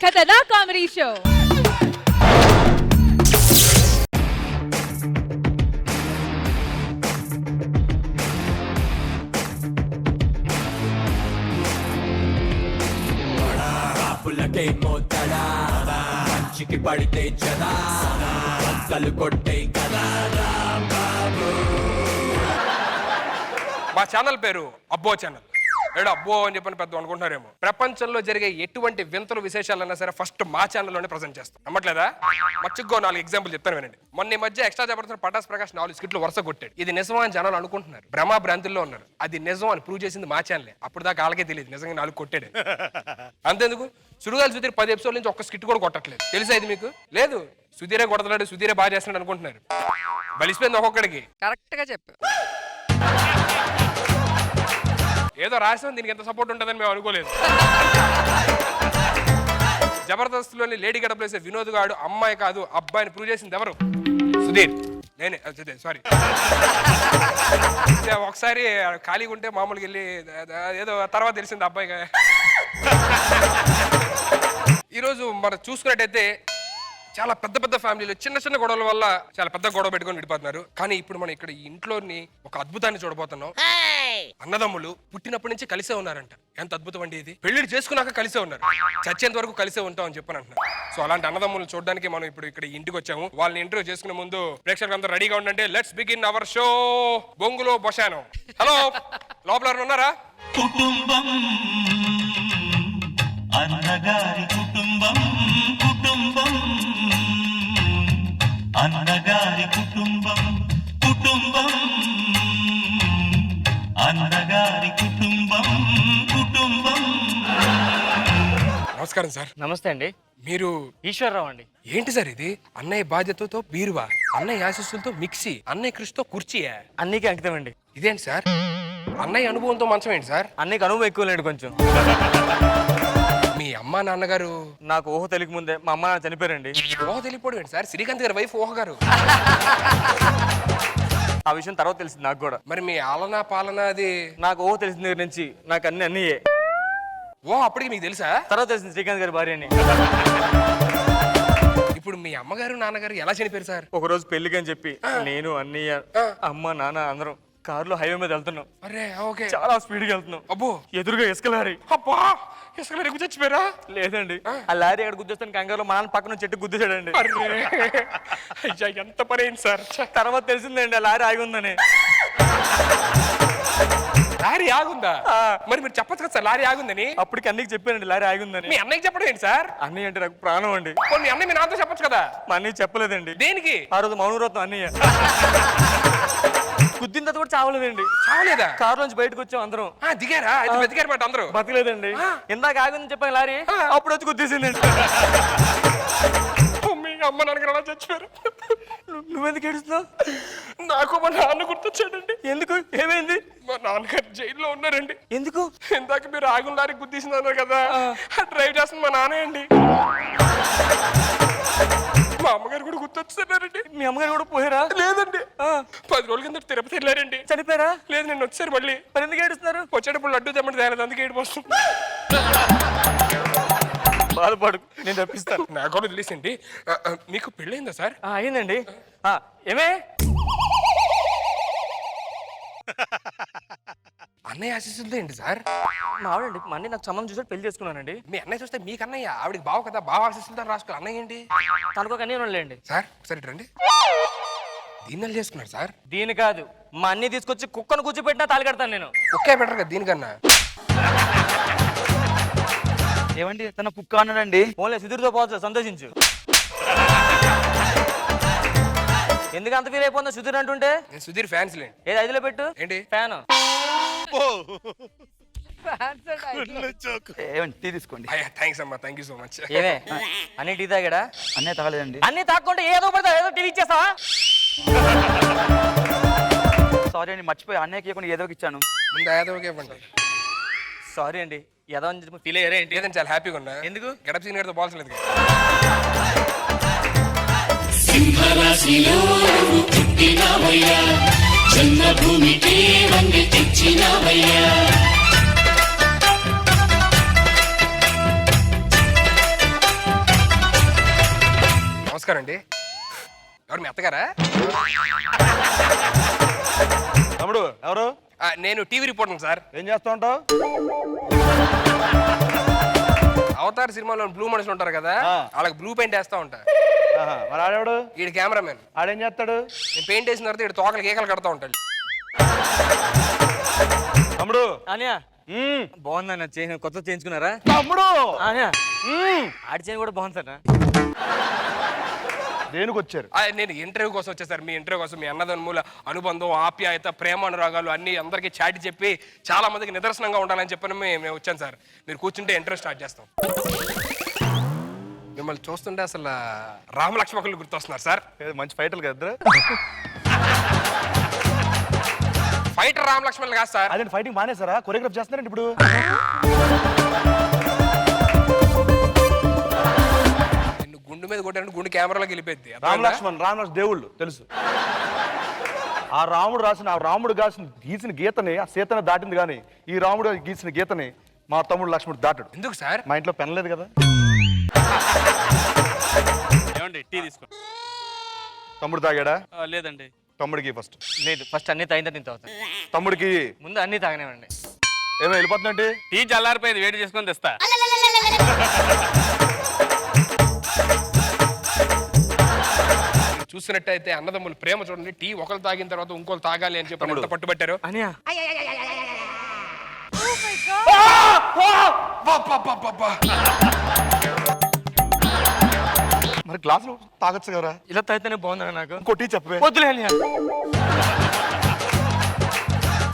ఖతర్నాక్ comedy show. పుల్లటే మోతడా మంచికి పడితే జదా కలు కొట్టే కదా. మా ఛానల్ పేరు అబ్బో ఛానల్. ఏడో అబ్బో అని చెప్పని పెద్ద అనుకుంటున్నారేమో. ప్రపంచంలో జరిగే ఎటువంటి వింతలు విశేషాలన్నా సరే ఫస్ట్ మా ఛానల్లోనే ప్రజెంట్ చేస్తాం. నమ్మట్లేదా? మచ్చిగో 4 ఎగ్జాంపుల్ చెప్తాను వినండి. మొన్న ఈ మధ్య ఎక్స్ట్రా జబర్దస్త్ పటాస్ ప్రకాష్ 4 స్కిట్లు వరుస కొట్టాడు. ఇది నిజమా అని జనాలు అనుకుంటున్నారు, భ్రమా భ్రాంతుల్లో ఉన్నారు. అది నిజం అని ప్రూవ్ చేసింది మా ఛానలే. అప్పుడు దాకా వాళ్ళకే తెలియదు నిజంగా 4 కొట్టాడు. అంతేందుకు సుడిగాలి సుధీర్ 10 ఎపిసోడ్ నుంచి ఒక్క స్కిట్ కూడా కొట్టట్లేదు. తెలుసా ఇది మీకు? లేదు, సుధీరే కొడతాడు, సుధీరే బాగా చేస్తున్నాడు అనుకుంటున్నారు. బలిసిపోయింది ఒక్కొక్కడికి. కరెక్ట్ గా చెప్పు. ఏదో రాసాం, దీనికి ఎంత సపోర్ట్ ఉంటుందని మేము అనుకోలేదు. జబర్దస్త్లోని లేడీ గడప వేసే వినోద్ గాడు అమ్మాయి కాదు అబ్బాయిని ప్రూవ్ చేసింది ఎవరు? సుధీర్. నేనే. సారీ. ఒకసారి ఖాళీగా ఉంటే మామూలుగా వెళ్ళి ఏదో తర్వాత తెలిసింది అబ్బాయిగా. ఈరోజు మనం చూసుకున్నట్టయితే చాలా పెద్ద పెద్ద ఫ్యామిలీలు చిన్న చిన్న గొడవల వల్ల చాలా పెద్ద గొడవ పెట్టుకొని విడిపోతున్నారు. కానీ ఇప్పుడు మనం ఇక్కడ ఈ ఇంట్లోని ఒక అద్భుతాన్ని చూడబోతున్నాం. అన్నదమ్ములు పుట్టినప్పటి నుంచి కలిసే ఉన్నారంట. ఎంత అద్భుతం అండి ఇది. పెళ్లిళ్ళు చేసుకున్నాక కలిసే ఉన్నారు, చచ్చేంత వరకు కలిసే ఉంటాం అని చెప్పని అంటున్నారు. సో అలాంటి అన్నదమ్ములు చూడడానికి మనం ఇప్పుడు ఇక్కడ ఇంటికి వచ్చాము. వాళ్ళని ఇంటర్వ్యూ చేసుకునే ముందు ప్రేక్షకులు అందరూ రెడీగా ఉండండి. లెట్స్ బిగిన్ అవర్ షో బొంగులో బొషానో. హలో, లోపల ఉన్నారా? కుటుంబం అన్నగారి కుటుంబం, కుటుంబం అన్నగారి కుటుంబం, కుటుంబం అన్నగారి కుటుంబం, కుటుంబం. నమస్కారం సార్. నమస్తే అండి. మీరు? ఈశ్వరరావు అండి. ఏంటి సార్ ఇది? అన్నయ్య బాధ్యతతో బీరువా, అన్నయ్య ఆశీస్సులతో మిక్సీ, అన్నయ్య కృషితో కుర్చీయా? అన్నీకి అంకితం అండి. ఇదేంటి సార్? అన్నయ్య అనుభవంతో మంచం ఏంటి సార్? అన్నీకి అనుభవం ఎక్కువ లేండి కొంచెం. మీ అమ్మా నాన్నగారు? నాకు ఊహ తెలియక ముందే మా అమ్మ నాన్న చనిపోయారండి. ఊహ తెలియపోవడం ఏంటి సార్? శ్రీకాంత్ గారి వైఫ్ ఊహ గారు. ఆ విషయం తర్వాత తెలిసింది నాకు కూడా. మరి మీ ఆలనా పాలన అది? నాకు ఊహ తెలిసిన దగ్గర నుంచి నాకు అన్నయ్యే. ఓ, అప్పటికి మీకు తెలుసా? తర్వాత తెలిసింది శ్రీకాంత్ గారి భార్య అని. ఇప్పుడు మీ అమ్మగారు నాన్నగారు ఎలా చనిపోయారు సార్? ఒక రోజు పెళ్లికి అని చెప్పి నేను అన్నయ్య అమ్మ నాన్న అందరం కారులో హైవే మీద వెళ్తున్నాం. అరే ఓకే. చాలా స్పీడ్ గా వెళ్తున్నాం. అబ్బో, ఎదురుగా ఇసుక లారీ. అబ్బా, ఇసుక లారీ చచ్చిపోయారా? లేదండి, ఆ లారీ అక్కడ గుద్దేస్తాను కంగారులో మా నాన్న పక్కన చెట్టు గుద్దేశాడండి. అయ్యా, ఎంత పని అయింది సార్. తర్వాత తెలిసిందండి ఆ లారీ ఆగి ఉందని. లారీ ఆగుందా? మరి మీరు చెప్పచ్చు కదా సార్ లారీ ఆగుందని. అప్పటికి అన్నయ్యకి చెప్పానండి లారీ ఆగుందని. మీ అన్నయ్యకి చెప్పడం ఏంటి సార్? అన్నయ్య అంటే నాకు ప్రాణం అండి. మీ అన్నయ్య మీ నాన్నతో చెప్పొచ్చు కదా. మా అన్నయ్య చెప్పలేదండి. దేనికి? ఆ రోజు మౌనవ్రతం అన్నయ్య. గుద్దిన తర్వాత కూడా చావలేదండి. చావలేదా? కారు నుంచి బయటకు వచ్చాం అందరం. దిగారా? బతికారు మాట అందరూ? బతకలేదండి. ఇందాక ఆగుందని చెప్పాను లారీ, అప్పుడు వచ్చి గుద్దేసిందండి. అమ్మ నాన్నగారు అలా చచ్చిపోయారు. నువ్వెందుకు ఏడుస్తున్నావు? నాకు మా నాన్న గుర్తొచ్చాడండి. ఎందుకు? ఏమైంది? మా నాన్నగారు జైల్లో ఉన్నారండి. ఎందుకు? ఇందాక మీరు ఆగుల లారీ గుద్దేసినారు కదా, డ్రైవ్ చేస్తుంది మా నాన్న అండి. మా అమ్మగారు కూడా గుర్తొచ్చారండి. మీ అమ్మగారు కూడా పోయారా? లేదండి, 10 రోజుల కింద తిరుపతి వెళ్ళారండి. చనిపోయారా? లేదు, నేను వచ్చారు మళ్ళీ. మరి ఎందుకు ఏడుస్తున్నారు? వచ్చేటప్పుడు లడ్డు తెమ్మంటే తేలేదు, అందుకే ఏడు వస్తుంది. బాధపడు, నేను తప్పిస్తాను. నాకు కూడా తెలిసింది. మీకు పెళ్ళైందా సార్? అయిందండి. ఏమే అన్నయ్య ఆశీస్సులతో ఏంటి సార్? మా ఆవిడండి, మా అన్నయ్య నాకు సంబంధం చూసాడు, పెళ్లి చేసుకున్నానండి. మీ అన్నయ్య చూస్తే మీకు అన్నయ్య, ఆవిడకి బావ కదా, బావ ఆశీస్సులతో రాసుకోవాలి. అన్నయ్య ఏంటి? తనకు ఒక అన్నయ్య లేండి సార్. ఒకసారి రండి. దీన్ని చేసుకున్నారు సార్? దీని కాదు, మా అన్నయ్య తీసుకొచ్చి కుక్కను కూర్చోబెట్టినా తాళి కడతాను నేను. కుక్కే బెటర్ కదా దీనికన్నా. ఏమండి తన కుక్క అన్నాడండి. ఓన్లీ సుధీర్తో పోవచ్చు, సంతోషించు. ఎందుకు అంత ఫీల్ అయిపోతుందో సుధీర్ అంటుంటే? సుధీర్ ఫ్యాన్స్ లేండి. ఏది 5లో పెట్టు. ఏంటి? ఫ్యాన్. ఏమండి టీ తీసుకోండి. థ్యాంక్స్ అమ్మా, థ్యాంక్ యూ సో మచ్. ఏమే అన్ని టీ తాగాడా? అన్నయ్య తాగలేదండి. అన్ని తాక్కుంటే ఏదో పడతా, ఏదో టీవీ ఇచ్చేస్తావా? సారీ అండి, మర్చిపోయి అన్నయ్యకి ఇవ్వకుండా ఏదో ఇచ్చాను. ముందు యాదవ్కి ఇవ్వండి. సారీ అండి, ఏదో అని ఫీల్ అయ్యారా ఏంటి? లేదండి, చాలా హ్యాపీగా ఉన్నా. ఎందుకు? గడప సీనియర్తో పోల్చలేదు. సింహరాశిలో పుట్టినవయ్యా, జన్మభూమికి వంగి తెచ్చినవయ్యా. నమస్కారం అండి. ఎవరు మీ అత్తగారా? తమ్ముడు ఎవరు? నేను టీవీ రిపోర్టర్ సార్. ఏం చేస్తా ఉంటావు? అవతార్ సినిమాలో బ్లూ మనుషులు ఉంటారు కదా, వాళ్ళకి బ్లూ పెయింట్ వేస్తా ఉంటా. మరి ఆడేవాడు? ఈడు కెమెరామెన్. ఆడేం చేస్తాడు? నేను పెయింట్ వేసిన తర్వాత ఈడు తోకలు కేకలు కడతా ఉంటాడు. తమ్ముడు అనియా బాగుందన్న చైన్ కొత్త చేయించుకున్నారా? తమ్ముడు అనియా ఆడి చైన్ కూడా బాగుంది సార్. దేనికి వచ్చారు? నేను ఇంటర్వ్యూ కోసం వచ్చా సార్. మీ ఇంటర్వ్యూ కోసం మీ అన్నదమ్ముల అనుబంధం, ఆప్యాయత, ప్రేమ అనురాగాలు అన్ని అందరికీ చాటి చెప్పి చాలా మందికి నిదర్శనంగా ఉండాలని చెప్పని మేము వచ్చాను సార్. మీరు కూర్చుంటే ఇంటర్వ్యూ స్టార్ట్ చేస్తాం. మిమ్మల్ని చూస్తుంటే అసలు రామలక్ష్మకులు గుర్తొస్తున్నారు సార్. మంచి ఫైటర్లు కదా. ఫైటర్ రామలక్ష్మణులు కాదు సార్. అదే ఫైటింగ్ మానేసారా? కొరియోగ్రాఫ్ చేస్తున్నారండి ఇప్పుడు. నిన్ను గుండు మీద కొట్టారంటే గుండు కెమెరాలోకి వెళ్ళిపోద్ది. రామలక్ష్మణ్ దేవుళ్ళు తెలుసు. ఆ రాముడు గీసిన గీతని ఆ సీతను దాటింది కానీ ఈ రాముడు గీసిన గీతని మా తమ్ముడు లక్ష్మణుడు దాటాడు. ఎందుకు సార్? మా ఇంట్లో పెన్ లేదు కదా. ఏమండి టీ తీసుకో. తమ్ముడు తాగాడా? లేదండి. తమ్ముడికి ఫస్ట్. లేదు ఫస్ట్ అన్ని తాగితే నేను తాగుతాను. తమ్ముడికి ముందు అన్ని తాగనేవండి. ఏమో వెళ్ళిపోతుందంటే టీ చల్లారిపోయింది, వేడి చేసుకొని తెస్తా. చూసినట్టయితే అన్నదమ్ముల ప్రేమ చూడండి. టీ ఒకరు తాగిన తర్వాత ఇంకోరు తాగాలి అని చెప్పి ఎంత పట్టుబట్టారు. అనియా మరి గ్లాసులు తాగొచ్చు కదా. ఇలా తాగితేనే బాగుందా నాకు? ఇంకో టీ చెప్పవే. వద్దులే అనియా.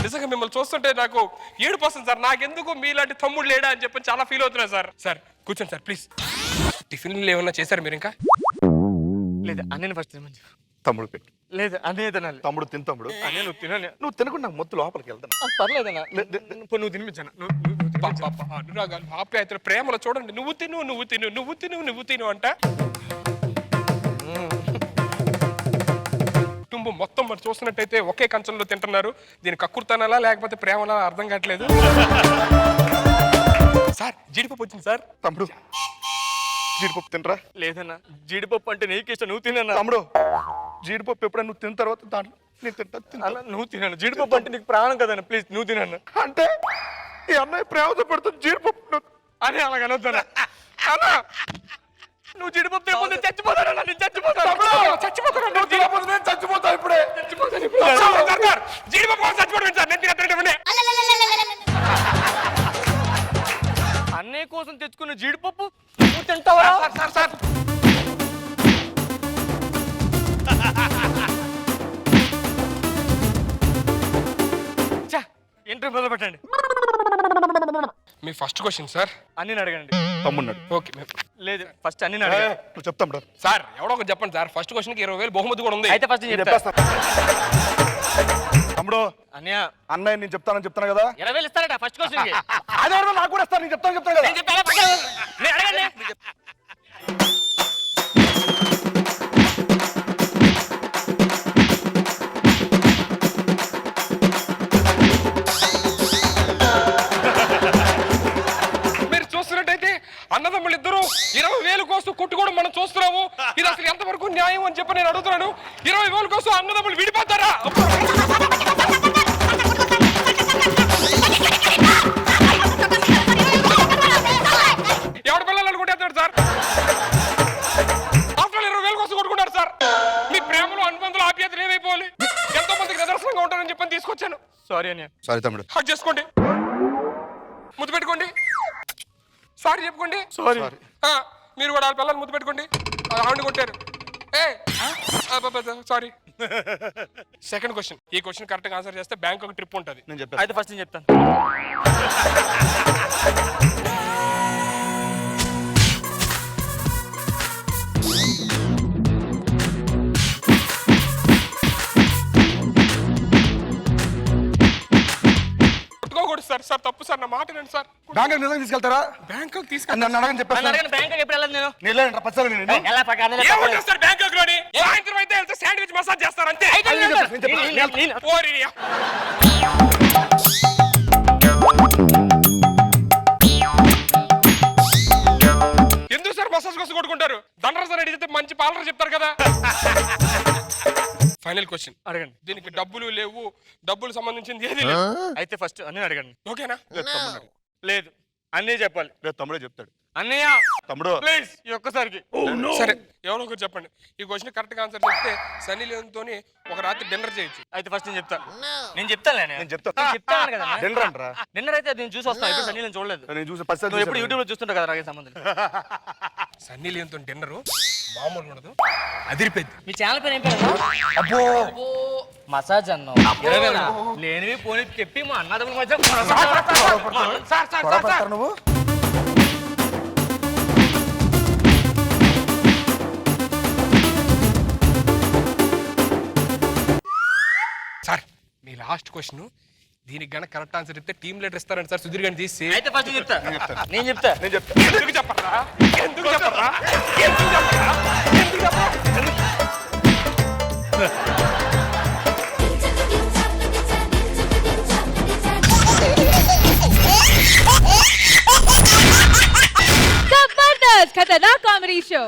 నిజంగా మిమ్మల్ని చూస్తుంటే నాకు ఏడుపు వస్తుంది సార్. నాకెందుకు మీలాంటి తమ్ముడు లేడా అని చెప్పి చాలా ఫీల్ అవుతున్నా సార్. సార్ కూర్చోండి సార్ ప్లీజ్. టిఫిన్లు ఏమన్నా చేశారు మీరు ఇంకా? లేదు అన్నయ్య ఫస్ట్ తినమని. తమ్ముడు పెట్టు. లేదు అన్నయ్య తినాలి. తమ్ముడు తిని తమ్ముడు. అన్నయ్య నువ్వు తినాలి. నువ్వు తినకుండా నాకు మొత్తం లోపలికి వెళ్తాను. పర్లేదన్నా నువ్వు తినిపించాను. అనురాగాలు, ఆప్యాయతలు, ప్రేమలో చూడండి. నువ్వు తిను నువ్వు తిను నువ్వు తిను నువ్వు తిను అంట. కుటుంబం మొత్తం మరి చూస్తున్నట్టయితే ఒకే కంచంలో తింటున్నారు. దీని కక్కుర్తనాలా లేకపోతే ప్రేమలా అర్థం కావట్లేదు. సార్ జీడిపప్పు వచ్చింది సార్. తమ్ముడు జీడిపప్పు తినరా? లేదన్నా జీడిపప్పు అంటే నీకు ఇష్టం, నువ్వు తినన్నా. తమ్ముడు జీడిపప్పు ఎప్పుడైనా నువ్వు తిన్న తర్వాత దాంట్లో నేను తింటా. అలా నువ్వు తినను. జీడిపప్పు అంటే నీకు ప్రాణం కదన్నా, ప్లీజ్ నువ్వు తినన్నా. అంటే ఈ అన్నయ్య ప్రేమతో పెడుతుంది జీడిపప్పు అని అలాగ అనొద్దన్నా. అన్నా నువ్వు జీడిపప్పు తినకపోతే చచ్చిపోతానన్నా. నేను చచ్చిపోతాను. చచ్చిపోతా ఇప్పుడే. జీడిపప్పు చచ్చిపోవడం సార్. నేను తినట్టు అన్నయ్య కోసం తెచ్చుకున్న జీడిపప్పు నువ్వు తింటావా? సార్ సార్ ఇంటర్వ్యూ మొదలు పెట్టండి. మీ ఫస్ట్ క్వశ్చన్ సార్. అన్ని అడగండి. తమ్మున్నాడు. ఓకే లేదు ఫస్ట్ అన్ని అడగండి. నువ్వు చెప్తాం సార్. ఎవడో ఒకటి చెప్పండి సార్. ఫస్ట్ క్వశ్చన్కి 20,000 బహుమతి కూడా ఉంది. అయితే ఫస్ట్ చెప్పేస్తా. తమ్ముడు అన్నయ్య అన్నయ్య నేను చెప్తాను కదా. 20,000 ఇస్తారట ఫస్ట్ క్వశ్చన్ కి. అదే నాకు కూడా ఇస్తాను. నేను చెప్తాను కదా. నేను చెప్పాలా? నేను అడగండి. మీరు చూస్తున్నట్టయితే అన్నదమ్ములు ఇద్దరు 20,000 కోసం కొట్టుకోవడం మనం చూస్తున్నాము. ఇది అసలు ఎంతవరకు న్యాయం అని చెప్పి నేను అడుగుతున్నాను. 20,000 కోసం అన్నదమ్ములు విడిపోతారా? ఎవరి పిల్లలు అనుకుంటారు సార్? అసలు 20,000 కోసం కొట్టుకుంటారు సార్. మీ ప్రేమలో అనుబంధాలు ఆప్యాయతలు ఏమైపోవాలి? ఎంతో మందికి నిదర్శనంగా ఉంటారని చెప్పని తీసుకొచ్చాను. సారీ అన్నయ్య. సారీ తమ్ముడు. హక్ చేసుకోండి, ముద్దు పెట్టుకోండి, సారీ చెప్పుకోండి. సారీ. మీరు కూడా వాళ్ళ పిల్లలు ముద్దు పెట్టుకోండి. ఆవిడ కొట్టారు. సారీ. Second question. ఈ క్వశ్చన్ కరెక్ట్గా ఆన్సర్ చేస్తే బ్యాంక్ ఒక ట్రిప్ ఉంటుంది. నేను చెప్పాను. అయితే ఫస్ట్ నేను చెప్తాను. కొట్టుకోకూడదు సార్. సార్ తప్పు సార్. నా మాట వినండి సార్. బ్యాంక్ నిజంగా తీసుకెళ్తారా? బ్యాంకాక్ నన్ను తీసుకెళ్ళి అడగని చెప్పాను. అడగండి బ్యాంక్ ఎప్పుడు వెళ్ళాలి నేను? నేను పచ్చలు నేను ఎలా పక్క ఏమంటారు సార్ బ్యాంకాక్ లోని? సాయంత్రం అయితే వెళ్తే శాండ్విచ్ మసాజ్ చేస్తారు అంతే. ఓరి నీ- ఎందుకు సార్ మసాజ్ కోసం కొట్టుకుంటారు? దండర పార్లర్స్ అని అడిగితే మంచి పార్లర్ చెప్తారు కదా. ఫైనల్ క్వశ్చన్ అడగండి. దీనికి డబ్బులు లేవు, డబ్బులు సంబంధించింది ఏది లేదు. అయితే ఫస్ట్ అన్నయ్య అడగండి. ఓకేనా? లేదు అన్నయ్య చెప్పాలి. రేపు తమ్ముడే చెప్తాడు. అన్నయ్య తమ్ముడు ప్లీజ్ ఈ ఒక్కసారికి. సరే ఎవరో ఒకరు చెప్పండి. ఈ క్వశ్చన్ కరెక్ట్ గా ఆన్సర్ చెప్తే సన్నీ లియోన్తోని ఒక రాత్రి డిన్నర్ చేయొచ్చు. అయితే ఫస్ట్ నేను చెప్తా. నేను చెప్తాను నేను చెప్తా. చెప్తాను కదా. డిన్నర్ అంటారా? నిన్న అయితే నేను చూసి వస్తాను. ఇప్పుడు సన్నీ నేను చూడలేదు. నేను చూసి పది నువ్వు ఎప్పుడు యూట్యూబ్ లో చూస్తుంటా కదా నాకే సంబంధం లేదు. సన్నీ లియోన్తో డిన్నర్ మామూలు ఉండదు, అదిరిపోయింది. మీ ఛానల్ పేరు ఏం పేరు? అబ్బో మసాజ్ అన్నావు. లేనివి పోనీ చెప్పి మా అన్నదమ్ముల మధ్య నువ్వు సార్ మీ లాస్ట్ క్వశ్చన్, దీనికి గనక కరెక్ట్ ఆన్సర్ చెప్తే టీమ్ లీడర్ ఇస్తారండి సార్, సుధీర్ గారిని తీసి. అయితే ఫస్ట్ చెప్తా. నేను చెప్తా. ఎందుకు చెప్పరా? ఎందుకు చెప్పరా? ఎందుకు చెప్పరా? ఎందుకు చెప్పరా? जबरदस्त खतरनाक कॉमेडी शो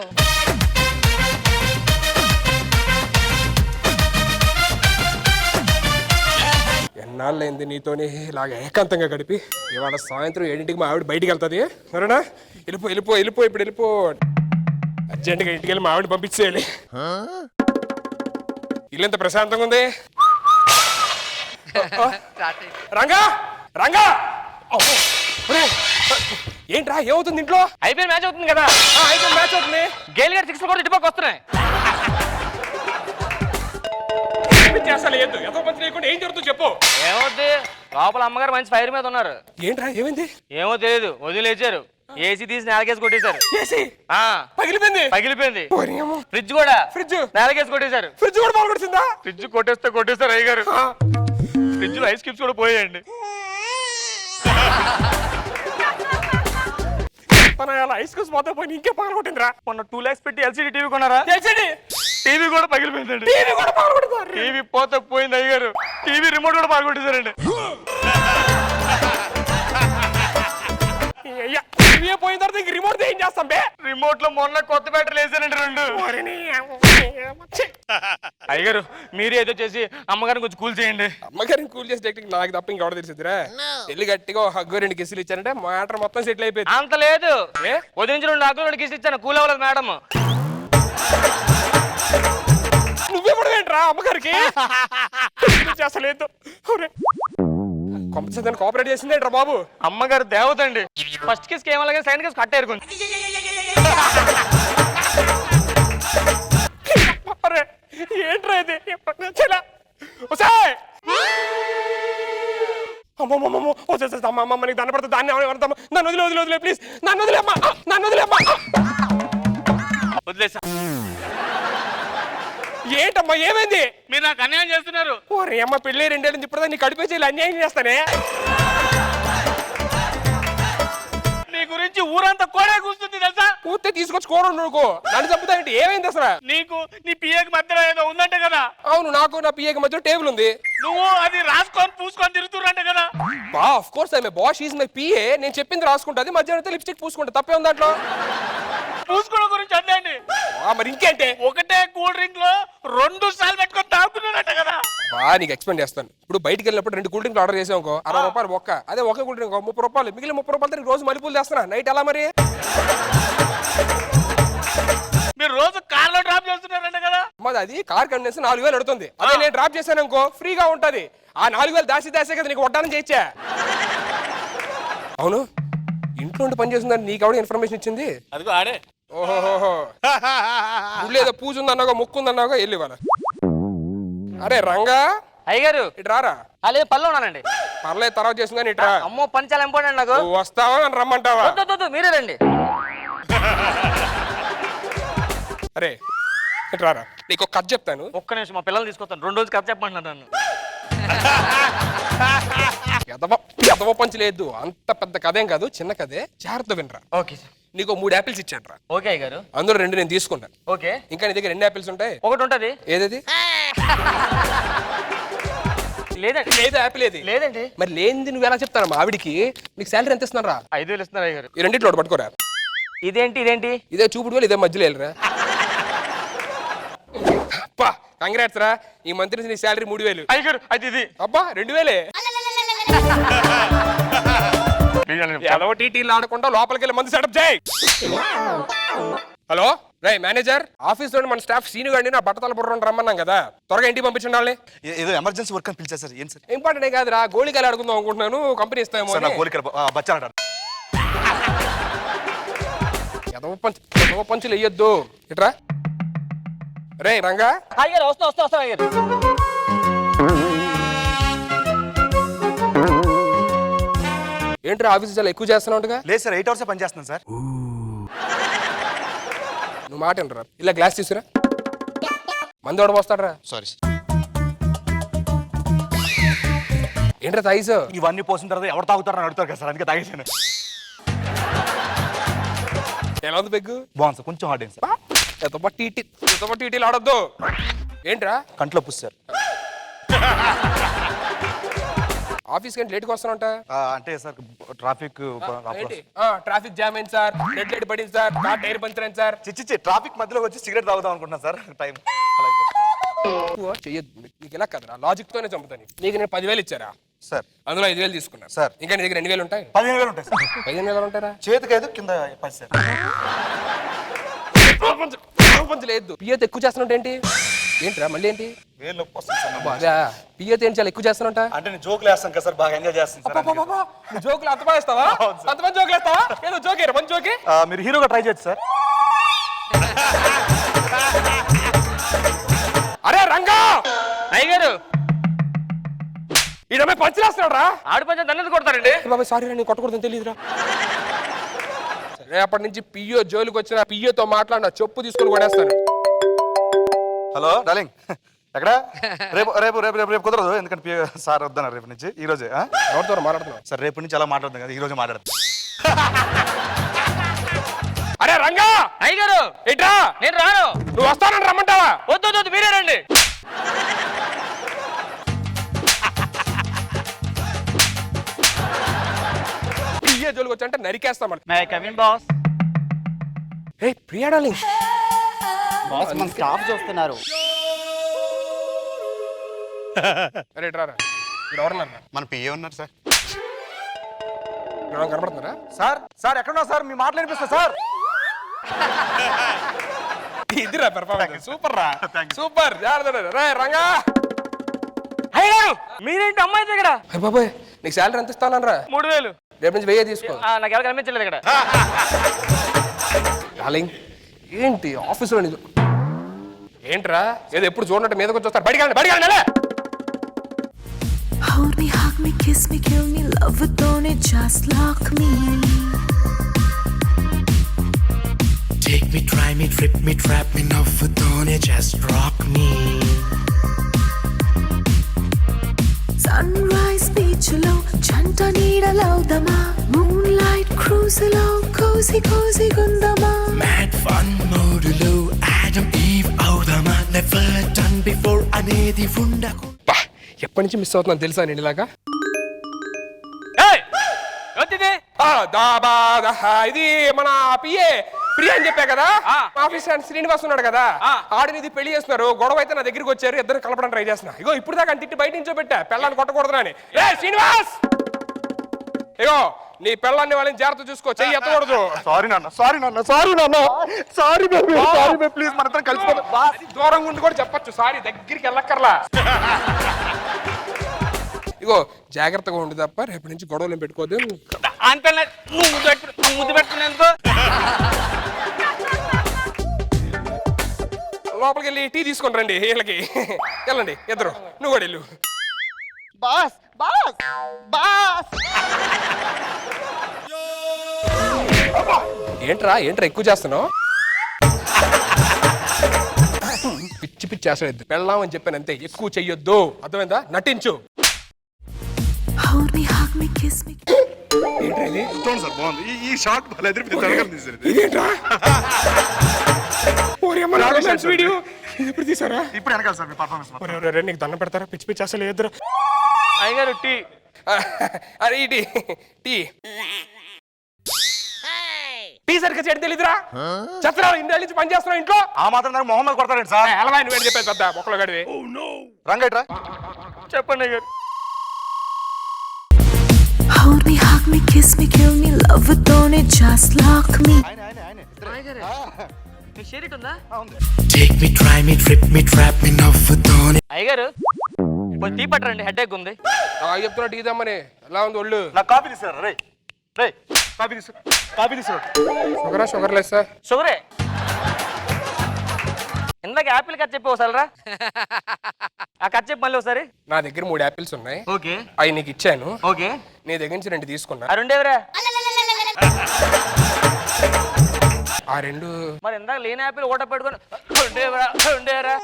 ఎన్నాళ్ళైంది నీతోనే ఇలాగ ఏకాంతంగా గడిపి. ఇవాళ సాయంత్రం 7ంటికి మా ఆవిడ బయటికి వెళ్తుంది. సరేనా? వెళ్ళిపో వెళ్ళిపో వెళ్ళిపో, ఇప్పుడు వెళ్ళిపో. అర్జెంటుగా ఇంటికి వెళ్ళి మా ఆవిడ పంపించేయాలి. ఇల్లు ఎంత ప్రశాంతంగా ఉంది. రంగా రంగా, అబ్బో, ఒరేయ్, ఏంట్రా ఏమవుతుంది ఇంట్లో? అయిపోయిన మ్యాచ్ అవుతుంది కదా. అయిపోయింది, మ్యాచ్ అవుతుంది. గేల్ గారు 6 కూడా ఇటుపక్క వస్తున్నాయి. అసలు ఎంతో మంచి లేకుండా ఏం జరుగుతుందో చెప్పు. ఏమవుద్ది, లోపల అమ్మగారు మంచి ఫైర్ మీద ఉన్నారు. ఏంట్రా ఏమైంది? ఏమో తెలియదు, వదిలేచారు. ఏసీ తీసి నేలకేసి కొట్టేశారు. ఏసీ పగిలిపోయింది. పగిలిపోయింది. ఫ్రిడ్జ్ కూడా నేలకేసి కొట్టేశారు. ఫ్రిడ్జ్ కూడా పాల్గొడుతుందా? ఫ్రిడ్జ్ కొట్టేస్తారు అయ్య గారు. ఫ్రిడ్జ్ లో ఐస్ క్యూబ్స్ కూడా పోయాయండి. ఐస్ క్యూబ్స్ మొత్తం పోయి ఇంకే పగలగొట్టిందిరా. మొన్న 2 lakhs పెట్టి ఎల్సీడీ టీవీ కొన్నారా? ఎల్సీడీ టీవీ కూడా పగిలిపోయిందండి. టీవీ కూడా పగలగొట్టింది. టీవీ పోతే పోయింది అయ్య గారు. టీవీ రిమోట్ కూడా పగలగొట్టేశారండి. అయ్యా టీవీ పోయిన తర్వాత ఇంక రిమోట్ ఏం చేస్తాం బే? రిమోట్ లో మొన్న కొత్త బ్యాటరీ వేసారండి 2. అయ్యగారు మీరు ఏదో చేసి అమ్మగారిని కొంచెం కూల్ చేయండి. అమ్మగారిని కూల్ చేసే టెక్నిక్ నాకు తప్ప ఇంకెవడ తెలిసిద్దిరా. వెళ్ళి గట్టిగా హగ్గు 2 కిసులు ఇచ్చారంటే మ్యాటర్ మొత్తం సెటిల్ అయిపోయింది. అంత లేదు, వదిలించి 2 హగ్గులు 2 కిసులు ఇచ్చాను, కూల్ అవ్వలేదు మేడం. నువ్వెప్పుడు ఏంట్రా అమ్మగారికి చేస్తలేదు? కొంపసారి కోఆపరేట్ చేసిందేంట్రా బాబు? అమ్మగారు దేవత అండి. ఫస్ట్ కిస్ ఏమన్నా సెకండ్ కిస్ కట్ అయ్యారు. ఏంట్రా ఇది? అమ్మమ్మ నీకు దండ పడుతుంది. దాన్ని నన్ను వదిలే వదిలే వదిలే ప్లీజ్, నన్ను వదిలేమ్మా, నన్ను వదిలేమ్మా. వదిలేసా. ఏంటమ్మా ఏమైంది? మీరు నాకు అన్యాయం చేస్తున్నారు. ఓరే అమ్మ పెళ్ళి 2 ఏళ్ళని ఇప్పుడు నీ కడిపే చేయాలి, అన్యాయం చేస్తానే. నీ గురించి ఊరంతా కోడే కూస్తుంది తెలుసా? పూర్తి తీసుకొచ్చి కూర నువ్వు నన్ను చంపుతాయంటే ఏమైంది అసలు? నీకు నీ పిఏకి మధ్యలో ఏదో ఉందంట కదా? అవును, నాకు నా పిఏకి మధ్య టేబుల్ ఉంది. నువ్వు అది రాసుకొని పూసుకొని తిరుగుతురంట కదా? Of course I my boss, she is my PA. నేను చెప్పింది రాసుకుంటుంది, మధ్యాహ్నం లిప్స్టిక్ పూసుకుంటా, తప్పే ఉంది దాంట్లో. పూసుకోవడం గురించి అండి. మరి ఇంకేంటే? ఒకటే కూల్ డ్రింక్ లో 2 సార్లు పెట్టుకొని తాగుతున్నాడంట కదా? నీకు ఎక్స్ప్లెయిన్ చేస్తాను. ఇప్పుడు బయటికి వెళ్ళినప్పుడు 2 కూల్ డ్రింక్లు ఆర్డర్ చేసాం అనుకో, 60 రూపాయలు ఒక్క. అదే ఒకే కూల్ డ్రింక్ 30 రూపాయలు. మిగిలిన 30 రూపాయలతో రోజు మల్లెపూలు చేస్తున్నా. నైట్ ఎలా మరి? మీరు రోజు కార్లో డ్రాప్ చేస్తున్నారంట కదా? మరి అది కార్ కండెన్స్ 4000 అడుగుతుంది. అదే నేను డ్రాప్ చేశాను అనుకో ఫ్రీగా ఉంటది. ఆ 4000 దాసే కదా నీకు వడ్డానం చేయించా. అవును, ఇంట్లో ఉండి పని చేస్తుందని నీకు ఎవడ ఇన్ఫర్మేషన్ ఇచ్చింది? అదిగో ఆడే. ఓహోహో, ఊళ్ళేదో పూజ ఉందన్నాగా, మొక్కు ఉందన్నాగా, వెళ్ళి వాళ్ళ. అరే రంగా అయ్యగారు ఇటు రారా. అదే పనిలో ఉన్నానండి. పర్లేదు, తర్వాత చేసిందని ఇట్రా. అమ్మో పని చాలా ఇంపార్టెంట్ నాకు. నువ్వు వస్తావా అని రమ్మంటావా? మీరే రండి. అరే ఇటు రారా, నీకు ఒక కథ చెప్తాను. ఒక్క నిమిషం మా పిల్లలు తీసుకొస్తాను. 2 రోజులు కథ చెప్పమంటున్నాను నన్ను. ఎదవ పంచి లేదు, అంత పెద్ద కథేం కాదు, చిన్న కథే, జాగ్రత్త వినరా. Okay sir. నీకు 3 యాపిల్స్ ఇచ్చాను రా. ఓకే అయ్యగారు. అందులో 2 నేను తీసుకున్నాను. ఓకే. ఇంకా నీ దగ్గర 2 యాపిల్స్ ఉంటాయి. ఒకటి ఉంటది. ఏదది? లేదండి. లేదు, యాపిల్ ఏది? లేదండి. మరి లేనిది నువ్వు ఎలా చెప్తాను? మా ఆవిడికి నీకు శాలరీ ఎంత ఇస్తున్నారా? 5000 ఇస్తున్నారు అయ్యగారు. ఈ 2 పట్టుకోరా. ఇదేంటి? ఇదే చూపుడు వేలు, ఇదే మధ్యలో వెళ్ళరా. కంగ్రాట్స్ రా, ఈ మంత్ నుంచి నీ శాలరీ 3000. అయ్యగారు అయితే ఇది అబ్బా 2000. ఎదవ టీటీలు ఆడకుండా లోపలికి వెళ్ళి మందు సెటప్ చేయి. హలో రే మేనేజర్, ఆఫీస్ లో మన స్టాఫ్ సీను గారిని నా బట్టతల బుర్ర రమ్మన్నాం కదా, త్వరగా ఇంటికి పంపించండి వాళ్ళని. ఏదో ఎమర్జెన్సీ వర్క్ అని పిలిచారు సార్. ఏం సార్? ఇంపార్టెంట్ కాదురా, గోళికాయలు అడుగుదాం అనుకుంటున్నాను, కంపెనీ ఇస్తామో. సార్ నా కోరికలు బచ్చాలంటారు. ఎదవ పంచులు వేయొద్దు. ఇట్రా రే రంగా. అయ్యారు వస్తా అయ్యారు. ఏంట్రా ఆఫీస్ చాలా ఎక్కువ చేస్తున్నావుగా? లేదు సార్, 8 hours పని చేస్తున్నాను సార్. నువ్వు మాట వినరా, ఇలా గ్లాస్ తీసుకురా. మంది ఎవడ పోస్తాడరా? సారీ. ఏంట్రా తాగిసో? ఇవన్నీ పోసిన తర్వాత ఎవరు తాగుతారని అడుగుతారు కదా సార్, అందుకే తాగేసాను. ఎలా ఉంది పెగ్గు? బాగుంది సార్, కొంచెం హార్డ్ అయింది సార్. ఎంతో టీటీలు ఆడొద్దు. ఏంట్రా కంట్లో పుస్ సార్. ఆఫీస్ కంటే లేట్గా వస్తానంట. అంటే సార్ ట్రాఫిక్ ట్రాఫిక్ జామ్ అయింది సార్, రెడ్ లైట్ పడింది సార్, కార్ టైర్ పంచర్ అయింది సార్. చిచ్చి ట్రాఫిక్ మధ్యలో వచ్చి సిగరెట్ తాగుదాం అనుకుంటున్నాను సార్. టైం చెయ్యొద్దు, నీకు ఇలా కదరా, లాజిక్ తోనే చంపుతాను. నీకు నేను 10,000 ఇచ్చారా సార్? అందులో 5,000 తీసుకున్నా సార్. ఇంకా నీ దగ్గర 2,000 ఉంటాయి. 15,000 ఉంటాయి సార్. 15,000 ఉంటారా? చేతికి 5 కింద 10 సార్. పంచు లేదు. పియ్యతో ఎక్కువ చేస్తున్నట్టు ఏంటి? ఏంట్రా మళ్ళీ ఏంటి? వేలు నొప్పి వస్తుంది సార్. అదే పియ్యతో ఏంటి చాలా ఎక్కువ చేస్తున్నట్ట? అంటే నేను జోకులు వేస్తాను కదా సార్, బాగా ఎంజాయ్ చేస్తాను సార్. నువ్వు జోకులు అంత బాగా వేస్తావా? అంతమంది జోకులు వేస్తావా? ఏదో జోకేరా, మంచి జోకే. మీరు హీరోగా ట్రై చేయొచ్చు సార్. అరే రంగా, అయ్యారు ఈ అమ్మాయి పంచులేస్తున్నాడు రా. ఆడు పంచం దన్నది కొడతారండి. బాబా సారీ రా, నేను కొట్టకూడదని తెలియదురా. రేపటి నుంచి పియ్యో జోలికి వచ్చిన పియ్యోతో మాట్లాడిన చెప్పు తీసుకొని కొడేస్తాను. హలో డార్లింగ్, ఎక్కడ? రేపు రేపు రేపు రేపు రేపు కుదరదు, ఎందుకంటే సార్ వద్దన్నారు రేపు నుంచి. ఈ రోజే ఎవరితో మాట్లాడుతున్నావు? సార్ రేపు నుంచి అలా మాట్లాడుతుంది కదా, ఈ రోజే మాట్లాడదు. అరే రంగా. అయ్యారు ఏంట్రా? నేను రాను. నువ్వు వస్తానని రమ్మంటావా? వద్దు మీరే రండి. పియ్యో జోలికి వచ్చా అంటే నరికేస్తాం. May come in boss. ఏ ప్రియా డార్లింగ్, బాస్ మన స్టాఫ్ చూస్తున్నారు. అరే రారా, ఇక్కడ ఎవరున్నారా? మన పిఏ ఉన్నారు సార్. కనపడుతున్నారా? సార్ సార్ ఎక్కడున్నా సార్? మీ మాటలు వినిపిస్తుంది సార్. ఇదిరా పెర్ఫార్మెన్స్, సూపర్ రా, సూపర్. రే రంగా. అయ్యారు మీరేంటి అమ్మాయి దగ్గర? అయ్య బాబాయ్, నీకు శాలరీ ఎంత ఇస్తానరా? 3,000. రేపు నుంచి 1000 తీసుకో. నాకు ఎవరు కనిపించలేదు ఇక్కడ. డార్లింగ్ ఏంటి ఆఫీసులో నీకు ఏంట్రా? ఏదో ఎప్పుడు చూడనట్టు మీదకి వచ్చి వస్తారు. బడిగా Hold me, hug me, kiss me, kill me, love with Tony, just lock me. Take me, try me, trip me, trap me, now for Tony, just rock me. Sunrise beach lo, chanta needa laudama, moonlight cruise lo, cozy cozy gundama. Mad fun mode low, Adam Eve avdama, never done before anedi undaku. ఎప్పటి నుంచి miss అవుతున్నాను తెలుసా నేను ఇలాగా? ఇది మన PA Priya అని చెప్పా కదా, ఆఫీస్ శ్రీనివాస్ ఉన్నాడు కదా, ఆడిని ఇది పెళ్లి చేస్తున్నారు. గొడవ అయితే నా దగ్గరికి వచ్చారు, ఇద్దరు కలపడానికి ట్రై చేస్తున్నా. ఇగో ఇప్పుడు దాకా తిట్టి బయట నుంచో పెట్టా, పెళ్ళాన్ని కొట్టకూడదని. రే శ్రీనివాస్, ఇగో నీ పెళ్ళాన్ని వాళ్ళని జాగ్రత్త చూసుకో, చెయ్యి ఎత్తకూడదు. సారీ నాన్న, సారీ నాన్న, సారీ నాన్న, sorry baby, sorry baby, please మన ఇద్దరం కలిసిపోదాం. దూరంగా ఉండి కూడా చెప్పొచ్చు సారీ, దగ్గరికి వెళ్ళక్కర్లా. ఇగో జాగ్రత్తగా ఉండు తప్ప రేపటి నుంచి గొడవలు పెట్టుకోదు. ముద్దు పెట్టుకునేందుకు లోపలికి వెళ్ళి టీ తీసుకొని రండి. వీళ్ళకి వెళ్ళండి ఇద్దరు, నువ్వు కూడా వెళ్ళు. Boss boss boss. ఏంట్రా ఎక్కువ చేస్తున్నావు? పిచ్చి పిచ్చి చేస్తాడు. పెళ్ళామని చెప్పాను అంతే, ఎక్కువ చెయ్యొద్దు, అర్థమైందా? నటించు. Hold me, hug me, kiss me. ఏంట్రా ఇది? సార్ బాగుంది ఈ షార్ట్. ఇదేంట్రా? ఓరి అమ్మ, డాన్స్ వీడియో ఇది ఎప్పుడు తీసారా? ఇప్పుడు వెనకాల సార్ మీ పర్ఫార్మెన్స్. నీకు దండం పెడతారా? పిచ్చి పిచ్చి అసలు ఎదురు. అయ్యారు టీ. అరే ఈ టీ టీ సరిగ్గా చేయడం తెలీదురా చెత్తరా ఇంటి నుంచి పని చేస్తున్నావు ఇంట్లో ఆ మాత్రం దానికి మొహమ్మద్ కొడతారండి సార్. ఎలా నువ్వు చెప్పేది పెద్ద మొక్కలు గడివి రంగట్రా చెప్పండి అయ్యగారు. Hold me, hug me, kiss me, kill me, love it, don't it, just lock me. మీకు షేరిట్ ఉందా? Take me, try me, trip me, trap me, నవ్వుతోనే అయ్యగారు కొంచెం టీ పట్టరండి, హెడ్ ఎక్ ఉంది. చెప్తున్నా టీ దమ్మని ఎలా ఉంది ఒళ్ళు నాకు కాపీ తీసుకురా రే రే కాపీ తీసుకురా షుగరా షుగర్ లెస్ సార్ షుగరే. ఇందాక యాపిల్ కట్ చెప్పి ఒకసారి రా. ఆ కట్ చెప్పి మళ్ళీ ఒకసారి. నా దగ్గర 3 యాపిల్స్ ఉన్నాయి ఓకే అవి నీకు ఇచ్చాను ఓకే. నీ దగ్గర నుంచి 2 తీసుకున్నా ఆ రెండేవరా? ఆ 2 మరి ఇందాక లేని యాపిల్ ఓట పెట్టుకొని రెండేవరా?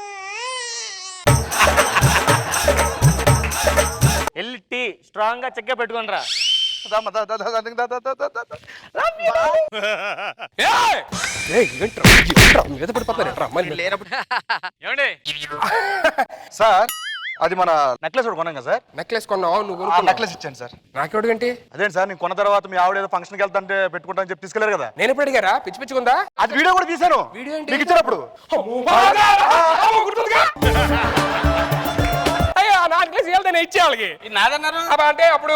వెళ్ళి టీ స్ట్రాంగ్ గా చెక్క పెట్టుకొని రా. మీద పడిపోతారు ఏమండి సార్ అది మన నెక్లెస్ కూడా కొన్నాం కదా సార్. నెక్లెస్ కొన్నావు నువ్వు ఆ కొనుక్కున్నావు. నెక్లెస్ ఇచ్చాను సార్. నాకెవడు ఏంటి అదేంటి సార్ నేను కొన్న తర్వాత మీ ఆవిడ ఏదో ఫంక్షన్కి వెళ్తాంటే పెట్టుకుంటా అని చెప్పి తీసుకెళ్లారు కదా. నేను ఎప్పుడు అడిగారా పిచ్చి పిచ్చిగుందా అది వీడియో కూడా తీశాను. వీడియో ఏంటి? మీకు ఇచ్చినప్పుడు నా నెక్లెస్ వెళ్తానే ఇచ్చే వాళ్ళకి ఇది నాదన్నారు. అంటే అప్పుడు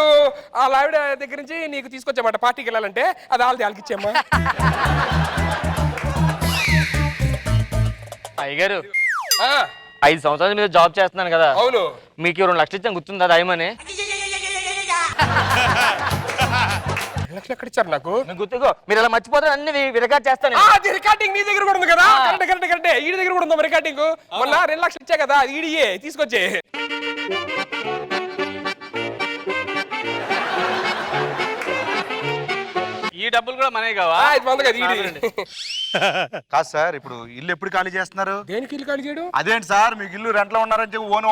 ఆ ఆవిడ దగ్గర నుంచి నీకు తీసుకొచ్చామాట పార్టీకి వెళ్ళాలంటే అది వాళ్ళకి ఇచ్చామ్మా అయ్యగారు ఆ, 5 సంవత్సరాల మీద జాబ్ చేస్తున్నాను కదా. అవును మీకు 2 లక్షలు ఇచ్చాను గుర్తుందా? దయమని 2 లక్షలు ఎక్కడ ఇచ్చారు నాకు మీకు గుర్తుకో. మీరు ఇలా మర్చిపోతారు అన్ని రికార్డ్ చేస్తాను. అది రికార్డింగ్ నీ దగ్గర కూడా ఉంది కదా. కరెక్ట్ ఈడి దగ్గర కూడా ఉందా రికార్డింగ్? మొన్న 2 లక్షలు ఇచ్చా కదా అది ఈడియే తీసుకొచ్చే. ఈ డబ్బులు కూడా మనమే కావా? ఇది మంది కదా ఈడి. కాదు సార్ ఇప్పుడు ఇల్లు ఎప్పుడు ఖాళీ చేస్తున్నారు? దేనికి ఇల్లు ఖాళీ చేయడం? అదేంటి సార్ మీకు ఇల్లు రెంట్లో ఉన్నారని చెప్పి ఓన్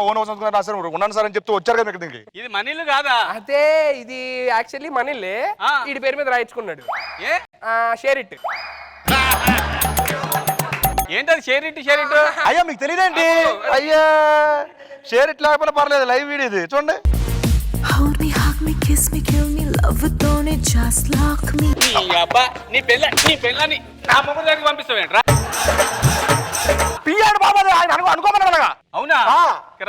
రాశారు ఉన్నాను సార్ అని చెప్తూ వచ్చారు కదా మీకు దీనికి. ఇది మన ఇల్లు కాదా? అదే ఇది యాక్చువల్లీ మనీలే ఆ. ఈడి పేరు మీద రాయించుకున్నాడు. ఏ షేర్ ఇట్. ఏంటది షేర్ ఇట్? అయ్యా మీకు తెలియదేంటి? అయ్యా షేర్ ఇట్లా లేకపోతే పర్లేదు లైవ్ వీడియో ఇది చూడండి. Hold me, hug me, kiss me, kill me, love it, don't it, just lock me. అబ్బా నీ పెళ్ళని నా మొగ్గు దగ్గర పంపిస్తావేంట్రా? పియ్యాడు బాబా ఆయన అనుకోమన్నాగా. అవునా? ఆ.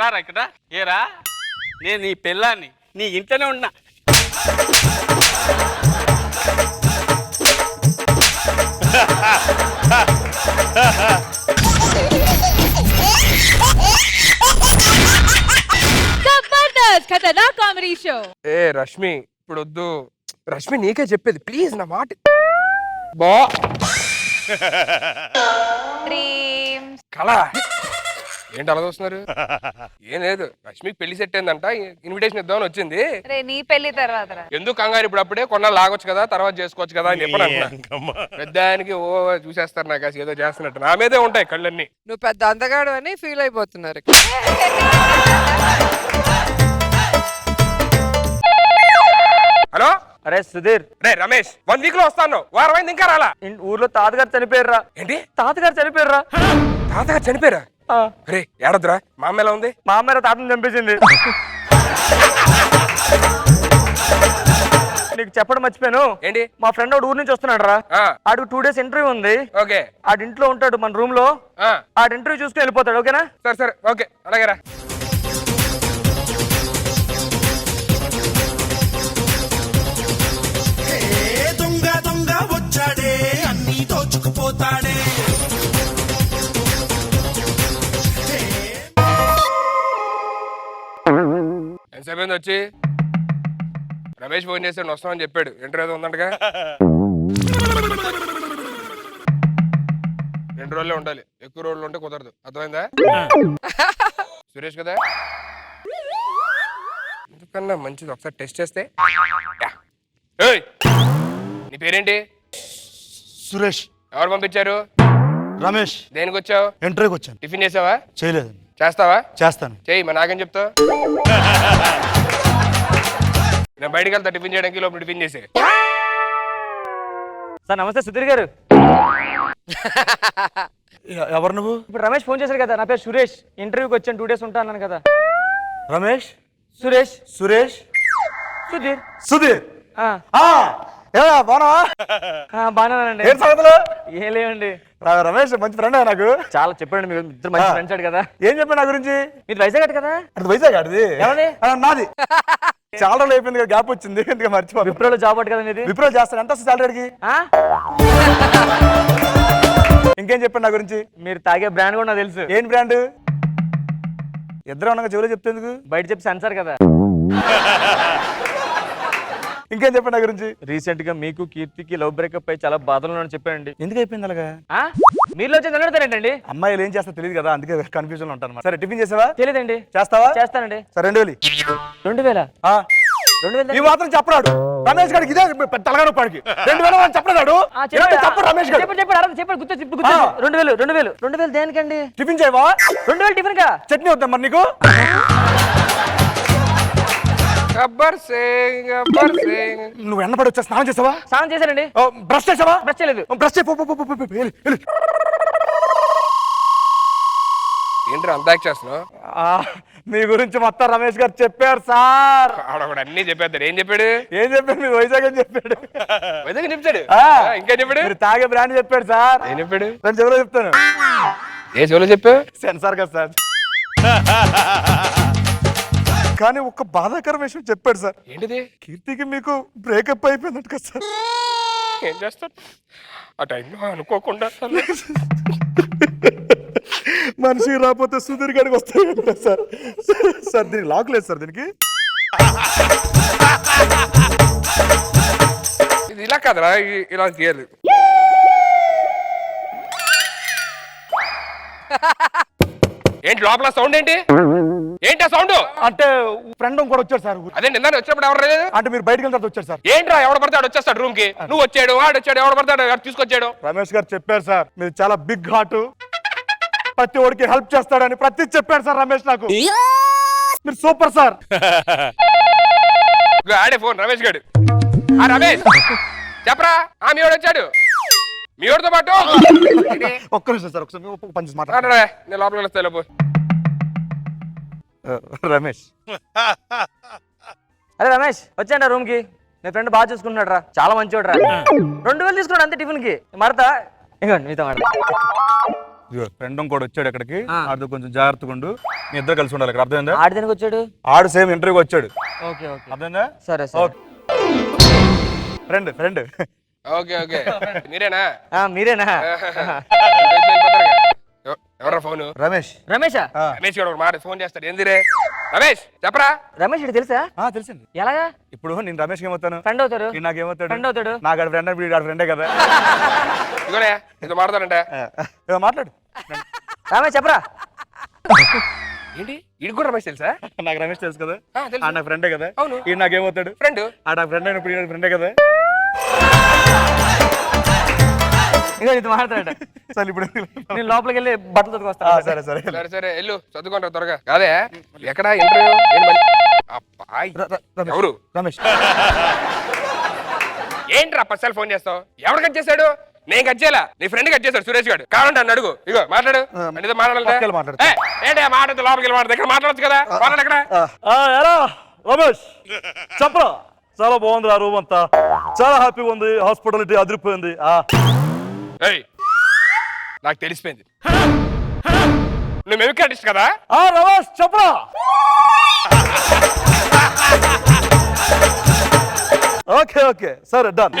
రారా ఇక్కడ. ఏరా నేను నీ పెళ్ళాన్ని నీ ఇంట్లోనే ఉన్నా. జబర్దస్త్ ఖతర్నాక్ కామెడీ షో. ఏ రష్మి ఇప్పుడు వద్దు రష్మి నీకే చెప్పేది ప్లీజ్ నా మాట బా డ్రీమ్స్ కళ ఏంటి అలా చూస్తున్నారు? ఏం లేదు రష్మికి పెళ్లి సెట్ అయిందంట ఇన్విటేషన్ ఇద్దామని వచ్చింది. రే నీ పెళ్లి తర్వాత రా. ఎందుకు కంగారు ఇప్పుడు అప్పుడే కొన్నాళ్ళు లాగొచ్చు కదా తర్వాత చేసుకోవచ్చు కదా అని చెప్పని అంటున్నా. పెద్ద ఆయనకి ఓ చూసేస్తారు నాకు అసలు ఏదో చేస్తున్నట్టు నా మీదే ఉంటాయి కళ్ళన్నీ. నువ్వు పెద్ద అందగాడు అని ఫీల్ అయిపోతున్నారు. హలో అరే సుధీర్, రే రమేష్ 1 వీక్ లో వస్తాను. వారం అయింది ఇంకా రాలా. ఊర్లో తాతగారు చనిపోయారా? ఏంటి తాతగారు చనిపోయారా? తాతగారు చనిపోయారా? రే ఏడద్దురా మా అమ్మ ఎలా ఉంది? మా అమ్మ తాతను చంపేసింది. నీకు చెప్పడం మర్చిపోయాను. ఏంటి? మా ఫ్రెండ్ వాడు ఊరు నుంచి వస్తున్నాడు రా. ఆ. ఆడికి 2 డేస్ ఇంటర్వ్యూ ఉంది. ఓకే ఆడింట్లో ఉంటాడు మన రూమ్ లో. ఆడి ఇంటర్వ్యూ చూసుకుని వెళ్ళిపోతాడు. ఓకేనా? సరే సరే ఓకే అలాగేరా. దొంగ దొంగ వచ్చాడే అన్ని దోచుకుపోతాడే. ఎంతసేపు వచ్చి రమేష్ ఫోన్ చేశాడు వస్తామని చెప్పాడు. ఇంటర్వ్యూ ఏదో ఉందంటగా 2 రోజులే ఉండాలి. ఎక్కువ రోజులు ఉంటే కుదరదు. అర్థమైందా? సురేష్ కదా ఎందుకన్నా మంచిది ఒకసారి టెస్ట్ చేస్తే. ఏయ్, నీ పేరేంటి? సురేష్. ఎవరు పంపించారు? రమేష్. దేనికి వచ్చావు? ఇంటర్వ్యూకి వచ్చాను. టిఫిన్ చేసావా? చేయలేదు. చేస్తావా? చేస్తాను. చెయ్యి మరి నాకేం చెప్తావు? నేను బయటకు వెళ్తా టిఫిన్ చేయడానికి లోపల టిఫిన్ చేసే. సార్ నమస్తే సుధీర్ గారు. ఎవరు నువ్వు? ఇప్పుడు రమేష్ ఫోన్ చేశారు కదా. నా పేరు సురేష్. ఇంటర్వ్యూకి వచ్చాను 2 డేస్ ఉంటా అన్నాను కదా. రమేష్. సురేష్. సురేష్. సుధీర్. సుధీర్. ఆ. ఏమయ్యా బాగున్నావా? బాగానేనండి. ఏం సంగతులు? ఏం లేవండి. రమేష్ మంచి ఫ్రెండ్ నాకు. చాలా చెప్పండి, మీరు ఇద్దరు మంచి ఫ్రెండ్స్ అడు కదా. ఏం చెప్పాడు నా గురించి? మీరు వైజాగ్ అటు కదా? అది వైజాగ్ ఆడిది. ఎవరిది? నాది. చాలా రోజులు అయిపోయింది కదా, గ్యాప్ వచ్చింది, ఎందుకు మర్చిపో. విప్రోలో జాబ్ అటు కదా మీది? విప్రో చేస్తాను. ఎంత వస్తుంది సాలరీకి? ఇంకేం చెప్పండి నా గురించి? మీరు తాగే బ్రాండ్ కూడా నాకు తెలుసు. ఏం బ్రాండ్? ఇద్దరు ఉండగా చెవులో చెప్తేందుకు? బయట చెప్పి సెన్సార్ కదా. ఇంకేం చెప్పండి నా గురించి? రీసెంట్ గా మీకు కీర్తికి లవ్ బ్రేకప్ అయి చాలా బాధలు ఉన్నాయని చెప్పానండి. ఎందుకు అయిపోయింది అలాగా? మీలో వచ్చి నిలబడతారేంటండి? అమ్మాయిలు ఏం చేస్తా తెలియదు కదా, అందుకే కన్ఫ్యూజన్ లో ఉంటాను. సరే టిఫిన్ చేసావా? తెలియదండి. చేస్తావా? చేస్తానండి. సరే 2000. 2000? 2000 ఈ మాత్రం చెప్పరాడు రమేష్ గారికి. ఇదే తలగాడు పాడికి 2000 చెప్పరాడు. చెప్పు రమేష్ గారు. చెప్పండి గుర్తు 2000 దేనికండి? టిఫిన్ చేయవా? 2000 టిఫిన్ కా? చట్నీ వద్దాం మరి నీకు. గబ్బర్ సింగ్ నువ్వు ఎన్నపడి వచ్చా? స్నానం చేసావా? స్నానం చేశానండి. బ్రష్ చేసావా? బ్రష్ చేయలేదు. బ్రష్ చేయి. ఏంట్రా అంతా చేస్తున్నావు? మీ గురించి మొత్తం రమేష్ గారు చెప్పారు సార్. ఆడొకడు అన్ని చెప్పేద్దాడు. ఏం చెప్పాడు? ఏం చెప్పాడు? మీ వైజాగ్ అని చెప్పాడు. వైజాగ్ చెప్తాడు. ఇంకా చెప్పాడు? మీరు తాగే బ్రాండ్ చెప్పాడు సార్. ఏం చెప్పాడు? నేను చెవులో చెప్తాను. ఏ చెవులో చెప్పావు? సెన్సార్ కదా సార్. కానీ ఒక బాధాకర విషయం చెప్పాడు సార్. ఏంటిది? కీర్తికి మీకు బ్రేకప్ అయిపోయిందట కదా సార్. ఏం చేస్తాడు ఆ టైంలో అనుకోకుండా? మనిషి రాకపోతే సుధీర్ గారికి వస్తాయి సార్. సార్ దీనికి లాక్ లేదు సార్. దీనికి ఇది ఇలా కాదురా, ఇలా తీయాలి. ఏంటి లోపల సౌండ్? ఏంటి ఏంటి ఆ సౌండ్? అంటే ఫ్రెండ్ కూడా వచ్చాడు సార్. అదే నిన్న వచ్చినప్పుడు ఎవరు లేదు అంటే మీరు బయటకు వెళ్తే వచ్చాడు సార్. ఏంట్రా ఎవడ పడతాడు వచ్చేస్తాడు రూమ్ కి. నువ్వు వచ్చాడు, వాడు వచ్చాడు, ఎవడ పడతాడు వాడు తీసుకొచ్చాడు. రమేష్ గారు చెప్పారు సార్, మీరు చాలా బిగ్ హార్ట్, ప్రతి ఒడికి హెల్ప్ చేస్తాడని ప్రతి చెప్పాడు సార్ రమేష్ నాకు. మీరు సూపర్ సార్. ఆడే ఫోన్ రమేష్ గారు. రమేష్ చెప్పరా, మీ వాడు వచ్చాడు, మీ వాడితో పాటు. ఒక్క నిమిషం సార్, ఒకసారి పని చేసి మాట్లాడు. మాట్లాడరా, నేను లోపలికి వస్తాను లోపు. రమేష్ అరే రమేష్ వచ్చాడు రూమ్ కి. మీ ఫ్రెండ్ బాగా చూసుకున్నాడు రా, చాలా మంచివాడు రా. 2000 తీసుకున్నాడు అంతే టిఫిన్ కి. మరతా ఇవ్వండి మీతో మాట. ఫ్రెండ్ కూడా వచ్చాడు ఇక్కడికి. ఆడితో కొంచెం జాగ్రత్తగా ఉండు. మీ ఇద్దరు కలిసి ఉండాలి ఇక్కడ. అర్థమైందా? ఆడి దేనికి వచ్చాడు? ఆడు సేమ్ ఇంటర్వ్యూకి వచ్చాడు. ఓకే ఓకే అర్థమైందా? సరే సరే. Friend okay okay. మీరేనా? మీరేనా? ఎవరా ఫోన్? రమేష్. రమేషా? రమేష్ గారు మాట ఫోన్ చేస్తాడు. ఏందిరే రమేష్ చెప్పరా. రమేష్ ఇటు తెలుసా? తెలిసింది. ఎలాగా? ఇప్పుడు నేను రమేష్ ఏమవుతాను? ఫ్రెండ్ అవుతాడు. నాకేమవుతాడు? ఫ్రెండ్ అవుతాడు. నాకు ఫ్రెండ్ వీడు ఫ్రెండే కదా. ఇగోనే ఇది మాట్లాడంటే మాట్లాడు. రమేష్ చెప్పరా. ఏంటి ఇది కూడా రమేష్ తెలుసా? నాకు రమేష్ తెలుసు కదా, తెలుసు. నా ఫ్రెండే కదా. అవును. ఈ నాకేమవుతాడు? ఫ్రెండ్. నా ఫ్రెండ్ అయినప్పుడు ఫ్రెండే కదా. ఇంకా ఇది మాట్లాడట. సరే ఇప్పుడు నేను లోపలికి వెళ్ళి బట్టలు తొడుకొస్తాను. సరే సరే సరే సరే వెళ్ళు చదువుకుంటా త్వరగా. కాదే ఎక్కడ ఇంటర్వ్యూ? ఎవరు? రమేష్. ఏంట్రా పర్సనల్ ఫోన్ చేస్తావు? ఎవరు కట్ చేశాడు? నేను కట్ చేయాలా? నీ ఫ్రెండ్ కట్ చేశాడు సురేష్ గారు. కావాలంటే అన్న అడుగు. ఇగో మాట్లాడు. అంటే మాట్లాడాలంటే ఏంటి మాట్లాడుతూ లోపలికి వెళ్ళి మాట్లాడు. ఇక్కడ మాట్లాడచ్చు కదా, మాట్లాడు ఎక్కడ. ఎలా రమేష్ చెప్పరా. చాలా బాగుంది ఆ రూమ్ అంతా, చాలా హ్యాపీగా ఉంది. హాస్పిటాలిటీ అదిరిపోయింది. నాకు తెలిసిపోయింది నువ్వు మెమిక్ ఆర్టిస్ట్ కదా. రమేష్ చెప్పరా. ఓకే ఓకే సరే డన్.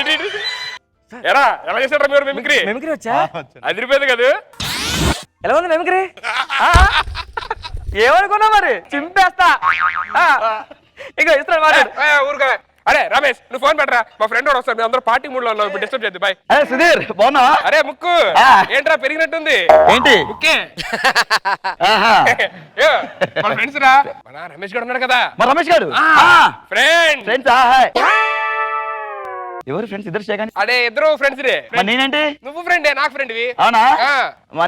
ఎరా ఎలా చేశారా మీరు మెమిక్రీ? మెమిక్రీ వచ్చా? అదిరిపోయింది కదా. ఎలా ఉంది మెమిక్రీ? ఏమనుకున్నా మరి చింపేస్తా. ఇక ఇస్తాను మాట్లాడు. ఊరుగా. అరే రమేష్ నువ్వు ఫోన్ పెట్టరా, మా ఫ్రెండ్ వాడు వస్తాడు. మేము అందరూ పార్టీ మూడ్ లో ఉన్నాం, ఇప్పుడు డిస్టర్బ్ చేద్దు. బాయ్. సుధీర్ బాగున్నా? అరే ముక్కు ఏంట్రా పెరిగినట్టుంది. ఏంటి ముక్కే? మన ఫ్రెండ్స్ రా. మన రమేష్ గారు ఉన్నాడు కదా. మా రమేష్ గారు ఫ్రెండ్. ఫ్రెండ్స్ ఎవరు ఫ్రెండ్స్? ఇద్దరు చేయగానే. అదే ఇద్దరు ఫ్రెండ్స్ రే. నేనంటే నువ్వు ఫ్రెండే, నాకు ఫ్రెండ్వి. అవునా?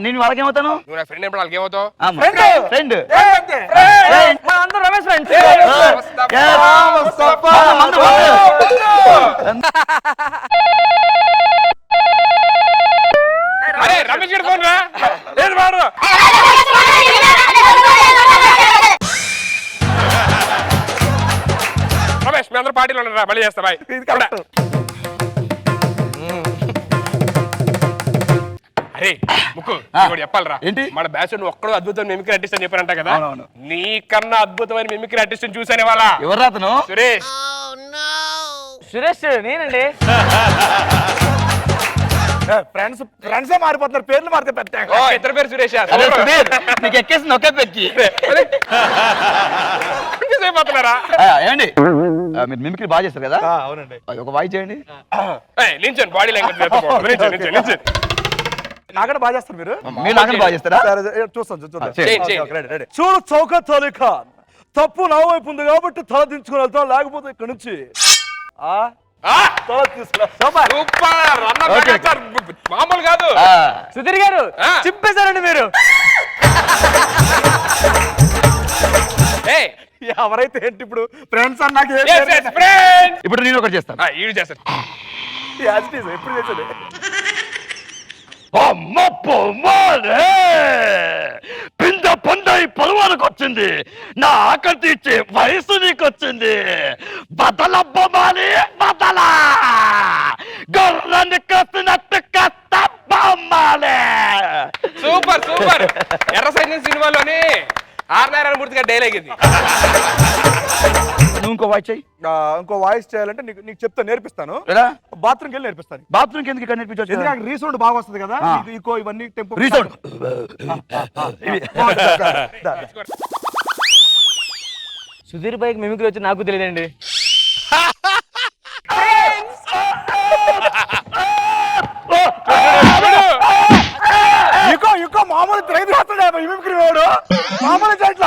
నేను వాళ్ళకేమవుతాను? నువ్వు నా ఫ్రెండ్ ఎప్పుడు వాళ్ళకి ఏమవుతావు? ఫ్రెండ్. అందరూ రమేష్ ఫ్రెండ్స్. అరే రమేష్ గారు ఫోన్ రా. లేదు వాడు. రమేష్ మీ అందరూ పార్టీలో ఉన్నారా? మళ్ళీ చేస్తా. బాయ్. అరే ముక్కు ఇంకోటి చెప్పాలరా ఏంటి? మన బ్యాచ్ నువ్వు ఒక్కడో అద్భుతమైన మిమిక్రీ ఆర్టిస్ట్ అని చెప్పారంట కదా అవునవును. నీకన్నా అద్భుతమైన మిమిక్రీ ఆర్టిస్ట్ చూసానే వాళ్ళ ఎవరు అతను? సురేష్ సురేష్ నేనండి. ఫ్రెండ్సే మారిపోతున్నారు, పేర్లు మారితే పెద్ద ఓ ఇద్దరు పేరు సురేష్ అరే సుధీర్, నీకు ఎక్కేసింది ఒకే పెక్కి. అయిపోతున్నారా ఏమండి మీరు మిమిక్రీ బాగా చేస్తారు కదా? అవునండి. ఒక వాయిస్ చేయండి. నించండి బాడీ లాంగ్వేజ్ నాకంటే బాగా చేస్తారు మీరు. మీరు నాకంటే బాగా చేస్తారా? చూస్తాం. చేయండి. చూడు చౌకత్ అలీ ఖాన్, తప్పు నా వైపు ఉంది కాబట్టి తల దించుకుని వెళ్తాం, లేకపోతే ఇక్కడ నుంచి తల తీసుకురా. సూపర్ మామూలు కాదు. సుధీర్ గారు చింపేశారండి మీరు. ఎవరైతే ఏంటి ఇప్పుడు ఫ్రెండ్స్ అన్నాక ఇప్పుడు నేను ఒకటి చేస్తాను. ఈడు చేస్తాను. ఎప్పుడు చేసేది పింద పొందై పొలవానికి వచ్చింది, నా ఆకలి తీర్చే వయసు నీకొచ్చింది. బదలబ్బమాలి బదలా, గొర్రెని కసినట్టు కష్టమ్మాలి. Super super. ఎర్ర సైన్యం సినిమాలోని ఆర్ నారాయణ మూర్తి గారు డైలాగ్ ఇది. నువ్వు ఇంకో వాయిస్ చేయి. ఇంకో వాయిస్ చేయాలంటే నీకు చెప్తా, నేర్పిస్తాను. బాత్రూమ్కి వెళ్ళి నేర్పిస్తాను. బాత్రూమ్కి ఎందుకు ఇక్కడ నేర్పించవచ్చు? ఎందుకంటే రీసౌండ్ బాగా వస్తుంది కదా, ఇంకో ఇవన్నీ tempo resound. Sudheer bike mimicry వచ్చి నాకు తెలియదండి. ఇంకో మామూలు తిరగదు వస్తాడు మిమిక్రీ వాడు, మామూలు చెట్ల.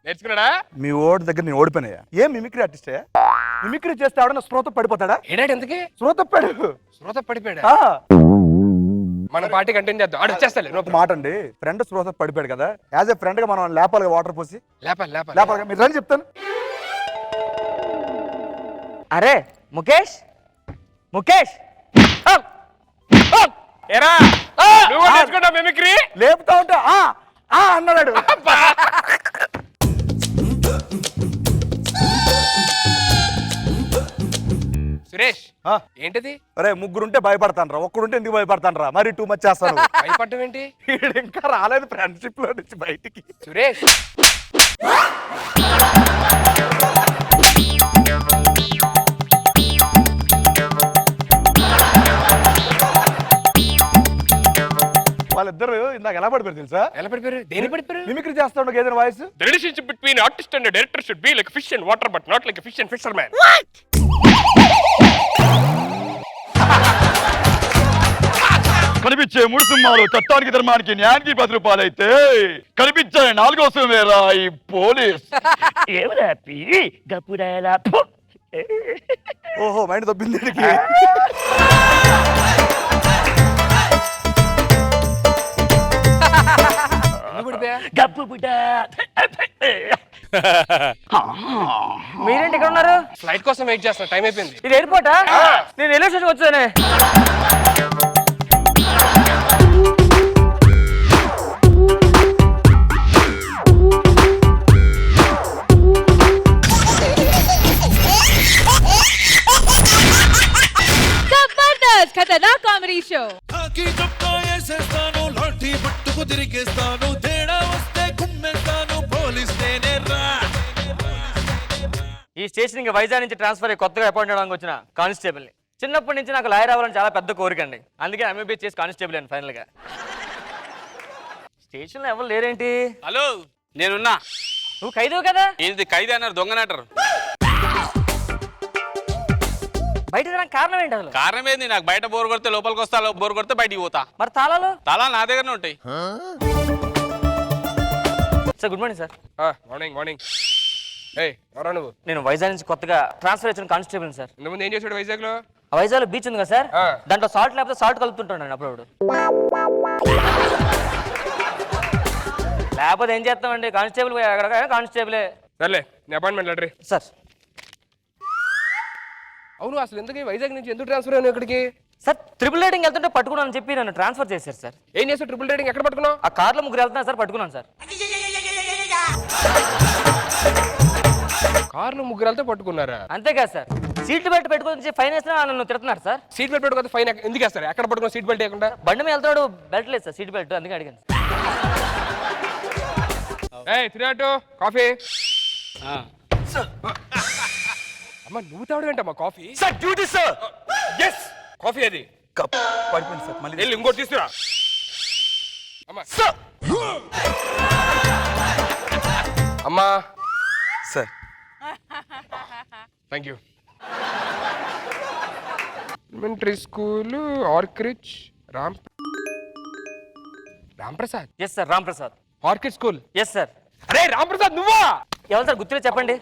నేర్చుకున్నాడా? మీ ఓడి దగ్గర నేను ఓడిపోయినాయా? ఏం మిమిక్రీ ఆర్టిస్టే? మిమిక్రీ చేస్తే ఆవిడ స్పృహ పడిపోతాడా? ఏడాడు ఎందుకు స్పృహ పడు. శ్రోత పడిపోయాడు. మన పార్టీ కంటిన్యూ చేద్దాం. ఆడు వచ్చేస్తాలే. ఒక మాట అండి, ఫ్రెండ్ స్పృహ పడిపోయాడు కదా, యాజ్ ఎ ఫ్రెండ్ గా మనం లేపాలి, వాటర్ పోసి లేపాలి లేపాలి. లేపాలి. మీరు రండి చెప్తాను. అరే ముఖేష్, ముఖేష్ ఏరా నువ్వు నేర్చుకుంటా మిమిక్రీ? లేపుతా ఉంటే అన్నాడు. సురేష్ ఏంటిది? అరే ముగ్గురుంటే భయపడతాను రా, ఒక్కడుంటే ఎందుకు భయపడతాను రా? మరి టూ మచ్ చేస్తాను. భయపడటం ఏంటి? ఇంకా రాలేదు ఫ్రెండ్షిప్ లో నుంచి బయటికి. సురేష్ వాళ్ళిద్దరు ఇందాక ఎలా పడిపోయారు తెలుసా? ఎలా పడిపోయారు? దేని పడిపోయారు? మిమిక్రీ చేస్తాడు ఏదైనా voice. The relationship between artist and a director should be like fish and water, but not like a fish and fisherman. కనిపించే మూడు సింహాలు చట్టానికి ధర్మానికి న్యాయానికి 10 రూపాయలు అయితే, కనిపించే 4వ సింహమేరా ఈ పోలీస్. ఓహో మైండ్ తప్పింది. మీరేంటి ఇక్కడ ఉన్నారు? ఫ్లైట్ కోసం వెయిట్ చేస్తున్నా, టైం అయిపోయింది. ఇది ఎయిర్పోర్టా? నేను రైల్వే స్టేషన్ వచ్చానే. జబర్దస్త్ ఖతర్నాక్ కామెడీ షో. లాఠీ పట్టుకు తిరిగేస్తాను, తేడా వస్తే కుమ్మేస్తాను, పోలీస్ నేనేరా. ఈ స్టేషన్ ఇంకా వైజాగ్ నుంచి ట్రాన్స్ఫర్ అయ్యి కొత్తగా అపాయింట్ అవడానికి వచ్చిన కానిస్టేబుల్ ని. చిన్నప్పటి నుంచి నాకు లాయర్ అవ్వాలని చాలా పెద్ద కోరిక అండి, అందుకే ఎంబీబీఎస్ చేసి కానిస్టేబుల్ అని ఫైనల్ గా. స్టేషన్ లో ఎవరు లేరేంటి? హలో నేనున్నా. నువ్వు ఖైదు కదా? ఇది ఖైదీ అన్నారు, దొంగనటారు. బయట రావడానికి కారణం ఏంటి అసలు? కారణం ఏంది? నాకు బయట బోర్ కొడితే లోపలికి వస్తా, బోర్ కొడితే బయటికి పోతా. మరి తాళాలు? తాళాలు నా దగ్గరనే ఉంటాయి. Sir good morning sir. Morning morning. ఏయ్ ఎవరా నువ్వు? నేను వైజాగ్ నుంచి కొత్తగా ట్రాన్స్ఫర్ వచ్చిన కానిస్టేబుల్ సార్. ఇంతకుముందు ఏం చేసాడు వైజాగ్ లో? వైజాగ్ లో బీచ్ ఉంది కదా సార్, దాంట్లో సాల్ట్ లేకపోతే సాల్ట్ కలుపుతుంటాను అప్పుడు. లేకపోతే ఏం చేస్తామండి, కానిస్టేబుల్ అక్కడ కానిస్టేబులే. సర్లే నీ అపాయింట్మెంట్ లెటర్ సార్. అవును అసలు ఎందుకు వైజాగ్ నుంచి ఎందుకు ట్రాన్స్ఫర్ అయ్యాను ఇక్కడికి? సార్ ట్రిపుల్ రైడింగ్ వెళ్తుంటే పట్టుకున్నాను చెప్పి నన్ను ట్రాన్స్ఫర్ చేశారు సార్. ఏం చేస్తావు? ట్రిపుల్ రైడింగ్ ఎక్కడ పట్టుకున్నావు? ఆ కార్లో ముగ్గురు వెళ్తున్నారు సార్, పట్టుకున్నాను సార్. కార్లు ముగ్గురు వెళ్తే పట్టుకున్నారా? అంతేకాదు సార్, సీట్ బెల్ట్ పెట్టుకొని ఫైన్ వేసినా నన్ను తిడుతున్నాడు సార్. సీట్ బెల్ట్ పెట్టుకుంటే ఫైన్ ఎందుకు వేస్తారు? ఎక్కడ పట్టుకుని సీట్ బెల్ట్ వేయకుండా? బండి మీద వెళ్తాడు, బెల్ట్ లేదు సార్, సీట్ బెల్ట్, అందుకే అడిగాను. ఏయ్ తినేటు కాఫీ. ఆ. అమ్మ నువ్వు తావడమేంటమ్మా coffee? Sir duty sir. Yes coffee అది. కప్ పడిపోయింది సార్, మళ్ళీ వెళ్ళి ఇంకోటి తీసుకురా. అమ్మా సార్. అమ్మా sir thank you. Elementary school orchids Ramprasad. Yes sir, Ram Prasad. Orchid school. Yes sir. అరే రాంప్రసాద్ నువ్వా? ఎవరు సార్ గుర్తులేదు చెప్పండి.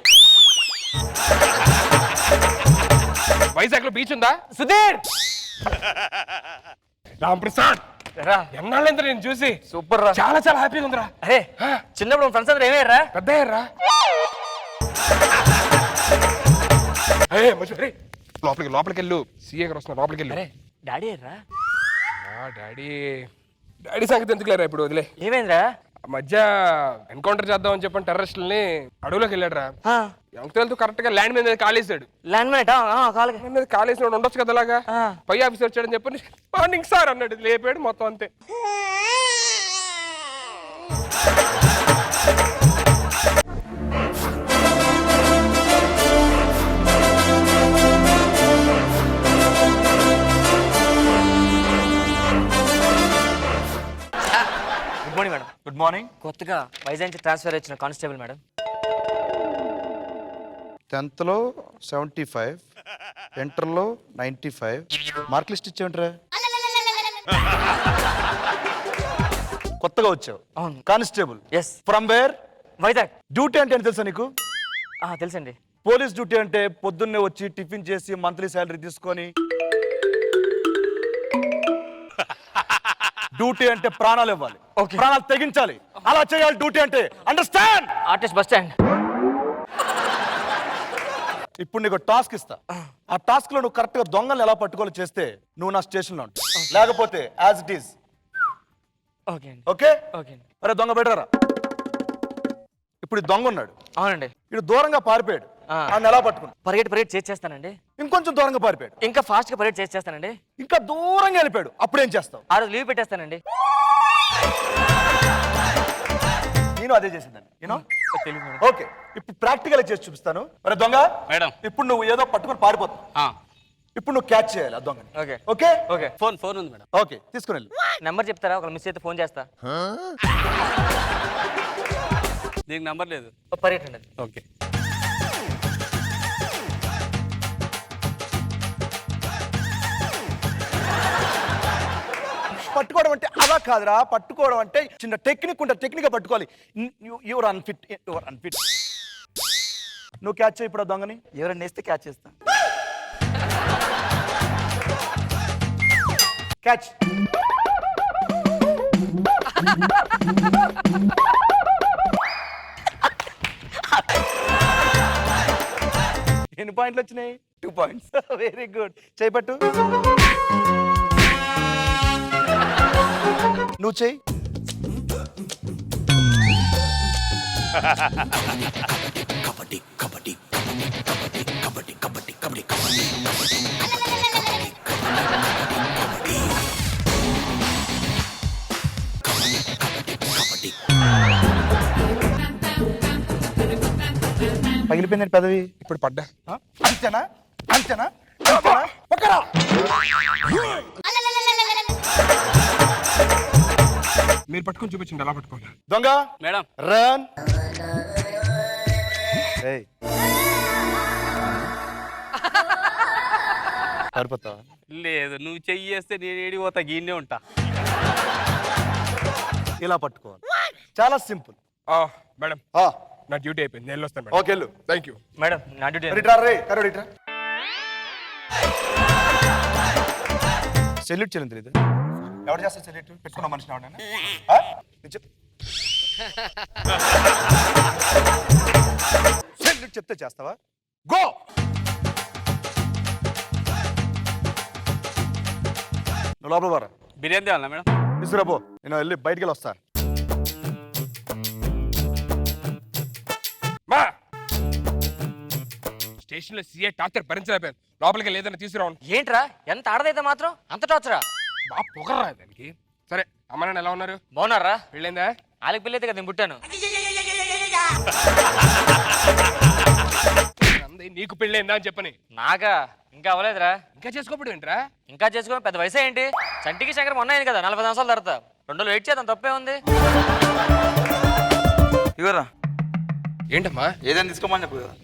వైజాగ్ లో బీచ్ ఉందా? సుధీర్. రాంప్రసాద్ రా. ఎన్నాళ్ళంతా నేను చూసి సూపర్ రా. చాలా చాలా హ్యాపీగా ఉందిరా. అరే చిన్నప్పుడు ఫ్రెండ్స్ అందరూ ఏమయ్యారా? పెద్ద అయ్యారా? లోపలికి వెళ్ళు. సీఏ గారు వస్తున్నారు, లోపలికి వెళ్ళు. అరే డాడీ అయ్యారా? డాడీ సంగతి ఎందుకు లేరా ఇప్పుడు, వదిలే. ఏమైందిరా? ఆ మధ్య ఎన్కౌంటర్ చేద్దామని చెప్పని టెర్రరిస్టులని అడవులోకి వెళ్ళాడురా. ఎంత వెళ్తూ కరెక్ట్ గా ల్యాండ్ మీద కాలేసాడు. ల్యాండ్ మైన్ కాలకి మీద కాలేసిన ఉండొచ్చు కదా అలాగా. పై ఆఫీసర్ వచ్చాడని చెప్పని మార్నింగ్ సార్ అన్నాడు, లేపాడు మొత్తం అంతే. Good morning madam. Good morning. కొత్తగా వైజాగ్ నుంచి ట్రాన్స్ఫర్ వచ్చిన కానిస్టేబుల్ మేడం. 10th లో 75, ఇంటర్లో 95. మార్క్ లిస్ట్ ఇచ్చేమంటారా? కొత్తగా వచ్చావు. అవును. Constable. Yes. From where? Vizag. Duty అంటే తెలుసా నీకు? తెలుసండి. పోలీస్ డ్యూటీ అంటే పొద్దున్నే వచ్చి టిఫిన్ చేసి మంత్లీ శాలరీ తీసుకొని, డ్యూటీ అంటే ప్రాణాలు ఇవ్వాలి, ప్రాణాలు తెగించాలి, అలా చేయాలి డ్యూటీ అంటే. అండర్స్టాండ్? Artist bus stand. ఇప్పుడు నీకు టాస్క్ ఇస్తా. ఆ టాస్క్ లో నువ్వు కరెక్ట్ గా దొంగలు ఎలా పట్టుకోవాలో చేస్తే నువ్వు నా స్టేషన్ లో ఉంటావు. లేకపోతే యాజ్ ఇట్ ఈస్. ఓకే అండి. ఓకే ఓకే అండి. అరే దొంగ బెటరా. ఇప్పుడు ఈ దొంగ ఉన్నాడు, అవునండి. ఇటు దూరంగా పారిపోయాడు. ఆయన ఎలా పట్టుకున్నాడు? పరిగెట్ చేస్తానండి. ఇంకొంచెం దూరంగా పారిపోయాడు. ఇంకా ఫాస్ట్ గా పరిగెట్ చేస్తానండి. ఇంకా దూరంగా వెళ్ళిపోయాడు. అప్పుడేం చేస్తావు? ఆ రోజు లీవ్ పెట్టేస్తానండి. నేను అదే చేసిందండి. తెలియదు మేడం. ఓకే, ఇప్పుడు ప్రాక్టికల్ చేసి చూపిస్తాను. అరే దొంగ, మేడం. ఇప్పుడు నువ్వు ఏదో పట్టుకొని పారిపోతావు. ఆ. ఇప్పుడు నువ్వు క్యాచ్ చేయాలి ఆ దొంగని. ఓకే. Okay okay. ఫోన్ ఉంది మేడం. ఓకే, తీసుకుని వెళ్ళు. నెంబర్ చెప్తారా? ఒకళ్ళు మిస్ అయితే ఫోన్ చేస్తా. దీనికి నంబర్ లేదు. పరిగెట్టండి. ఓకే. పట్టుకోవడం అంటే అలా కాదురా. పట్టుకోవడం అంటే చిన్న టెక్నిక్ ఉంటుంది, టెక్నిక్ గా పట్టుకోవాలి. Your unfit. నువ్వు క్యాచ్ చేయి ఇప్పుడు ఆ దొంగని. ఎవరైనా నేస్తే క్యాచ్ చేస్తా. క్యాచ్. ఎన్ని పాయింట్లు వచ్చినాయి? 2 పాయింట్స్. Very good. చేయపట్టు. నువ్వు చెయ్యి. కబడ్డీ కబడ్డీ కబడ్డీ కబడ్డీ కబడ్డీ కబడ్డీ కబడ్డీ పగిలిపోయిందండి పెదవి. ఇప్పుడు పడ్డా. అంతేనా? అంతేనా? అంతేనా? పక్కరా. మీరు పట్టుకొని చూపించండి ఎలా పట్టుకోవాలి. దొంగ మేడం. రన్. ఏయ్ సరిపోతావా? లేదు, నువ్వు చెయ్యి చేస్తే నేను ఏడి పోతా, గీనే ఉంటా. ఇలా పట్టుకోవాలి. చాలా సింపుల్. మేడం నా డ్యూటీ అయిపోయింది, నేను వస్తాను. ఓకే వెళ్ళు. Thank you madam. నా డ్యూటీ. రిట్రా రే. కరో రిట్రా. సెల్యూట్ చేయలేదు తెలీదు. ఎవరు చేస్తారు సెల్యూట్? పెట్టుకున్న మనిషిని ఎవడైనా? సెల్యూట్ చెప్తే చేస్తావా? గో. నువ్వు లోపల పోరా. బిర్యానీ తేవాలా మేడం? తీసుకురాబో, నేను వెళ్ళి బయటికి వెళ్ళి వస్తా. స్టేషన్ లో సీఏ టార్చర్ భరించలేకపోయాను. లోపలికి లేదని తీసుకురావు. ఏంట్రా ఎంత ఆడదైతే మాత్రం అంత టార్చరా? బాగా పొగరా దానికి. సరే అమ్మ నాన్న ఎలా ఉన్నారు? బాగున్నారా? పెళ్ళైందా? వాళ్ళకి పెళ్ళైతే కదా నేను పుట్టాను. నీకు పెళ్ళైందా అని చెప్పని. నాకా ఇంకా అవ్వలేదురా. ఇంకా చేసుకోబడి ఏంట్రా? ఇంకా చేసుకో పెద్ద వయసు ఏంటి? చంటికి శంకర్ మొన్న అయింది కదా 40 సంవత్సరాల తర్వాత. 2 రోజులు వెయిట్ చేద్దాం, తప్పే ఉంది. ఇవరా ఏంటమ్మా? ఏదైనా తీసుకోమని చెప్పు కదా.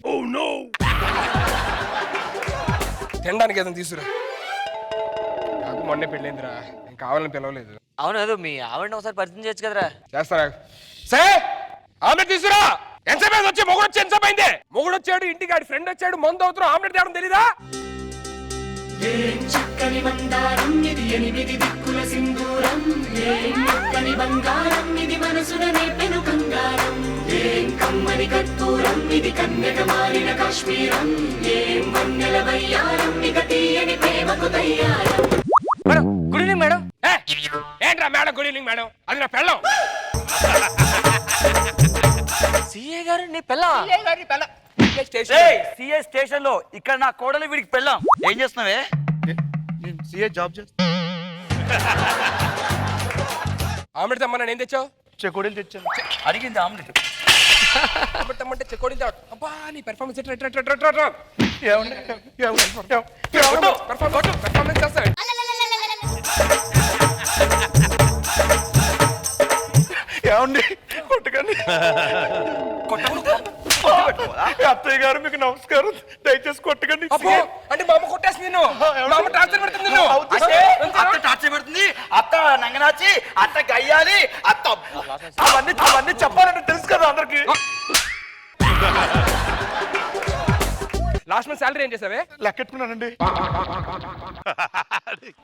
తినడానికి ఏదైనా తీసుకురా. నాకు మొన్నే పెళ్ళైందిరా, నేను కావాలని పిలవలేదు. అవును ఏదో మీ ఆవిడని ఒకసారి పరిచయం చేయొచ్చు కదరా. చేస్తారా? సరే ఆమ్లెట్ తీసుకురా. ఎంతసేపు వచ్చి మొగుడు వచ్చి ఎంతసేపు అయింది? మొగుడు వచ్చాడు, ఇంటికి ఆడి ఫ్రెండ్ వచ్చాడు, మందు అవుతారు, ఆమ్లెట్ తేవడం తెలీదా? చక్కని బంగారం ఇది 8 దిక్కుల సింధూరం ఏం చక్కని బంగారం ఇది మనసున నేపెను కంగారం ఏం కమ్మని కర్పూరం ఇది కన్యక మారిన కాశ్మీరం ఏం వన్నెల వయ్యారం ఇక తీయని ప్రేమకు తయ్యారం. Madam good evening madam. ఏంట్రా మేడం గుడ్ ఈవినింగ్ మేడం? అది నా పెళ్ళం. సిఏ గారు నీ పిల్ల? సిఏ స్టేషన్ లో ఇక్కడ నా కోడలు వీడికి పెళ్ళాం. ఏం చేస్తున్నావే? నేను సిఏ జాబ్ చేస్తా. ఆమ్లెట్ తెమ్మన్నా ఏం తెచ్చావు? చెకోడీలు తెచ్చాను. అడిగింది ఆమ్లెట్. ఆమ్లెట్ తెమ్మంటే చెకోడీలు తేవడం. అబ్బా నీ పెర్ఫార్మెన్స్ పెర్ఫార్మెన్స్ చేస్తాడు. ఏమండి కొట్టకండి. అత్తయ్య గారు మీకు నమస్కారం, దయచేసి కొట్టకండి. అంటే మా అమ్మ కొట్టేస్తుంది నిన్ను. మా అమ్మ టార్చర్ పెడుతుంది నిన్ను. అత్త టార్చర్ పెడుతుంది, అత్త నంగనాచి, అత్త గయ్యాలి, అత్త అవన్నీ చెప్పాలంటే తెలుసు కదా అందరికి. లాస్ట్ మంత్ సాలరీ ఏం చేసావే? లెక్కెట్టుకున్నానండి.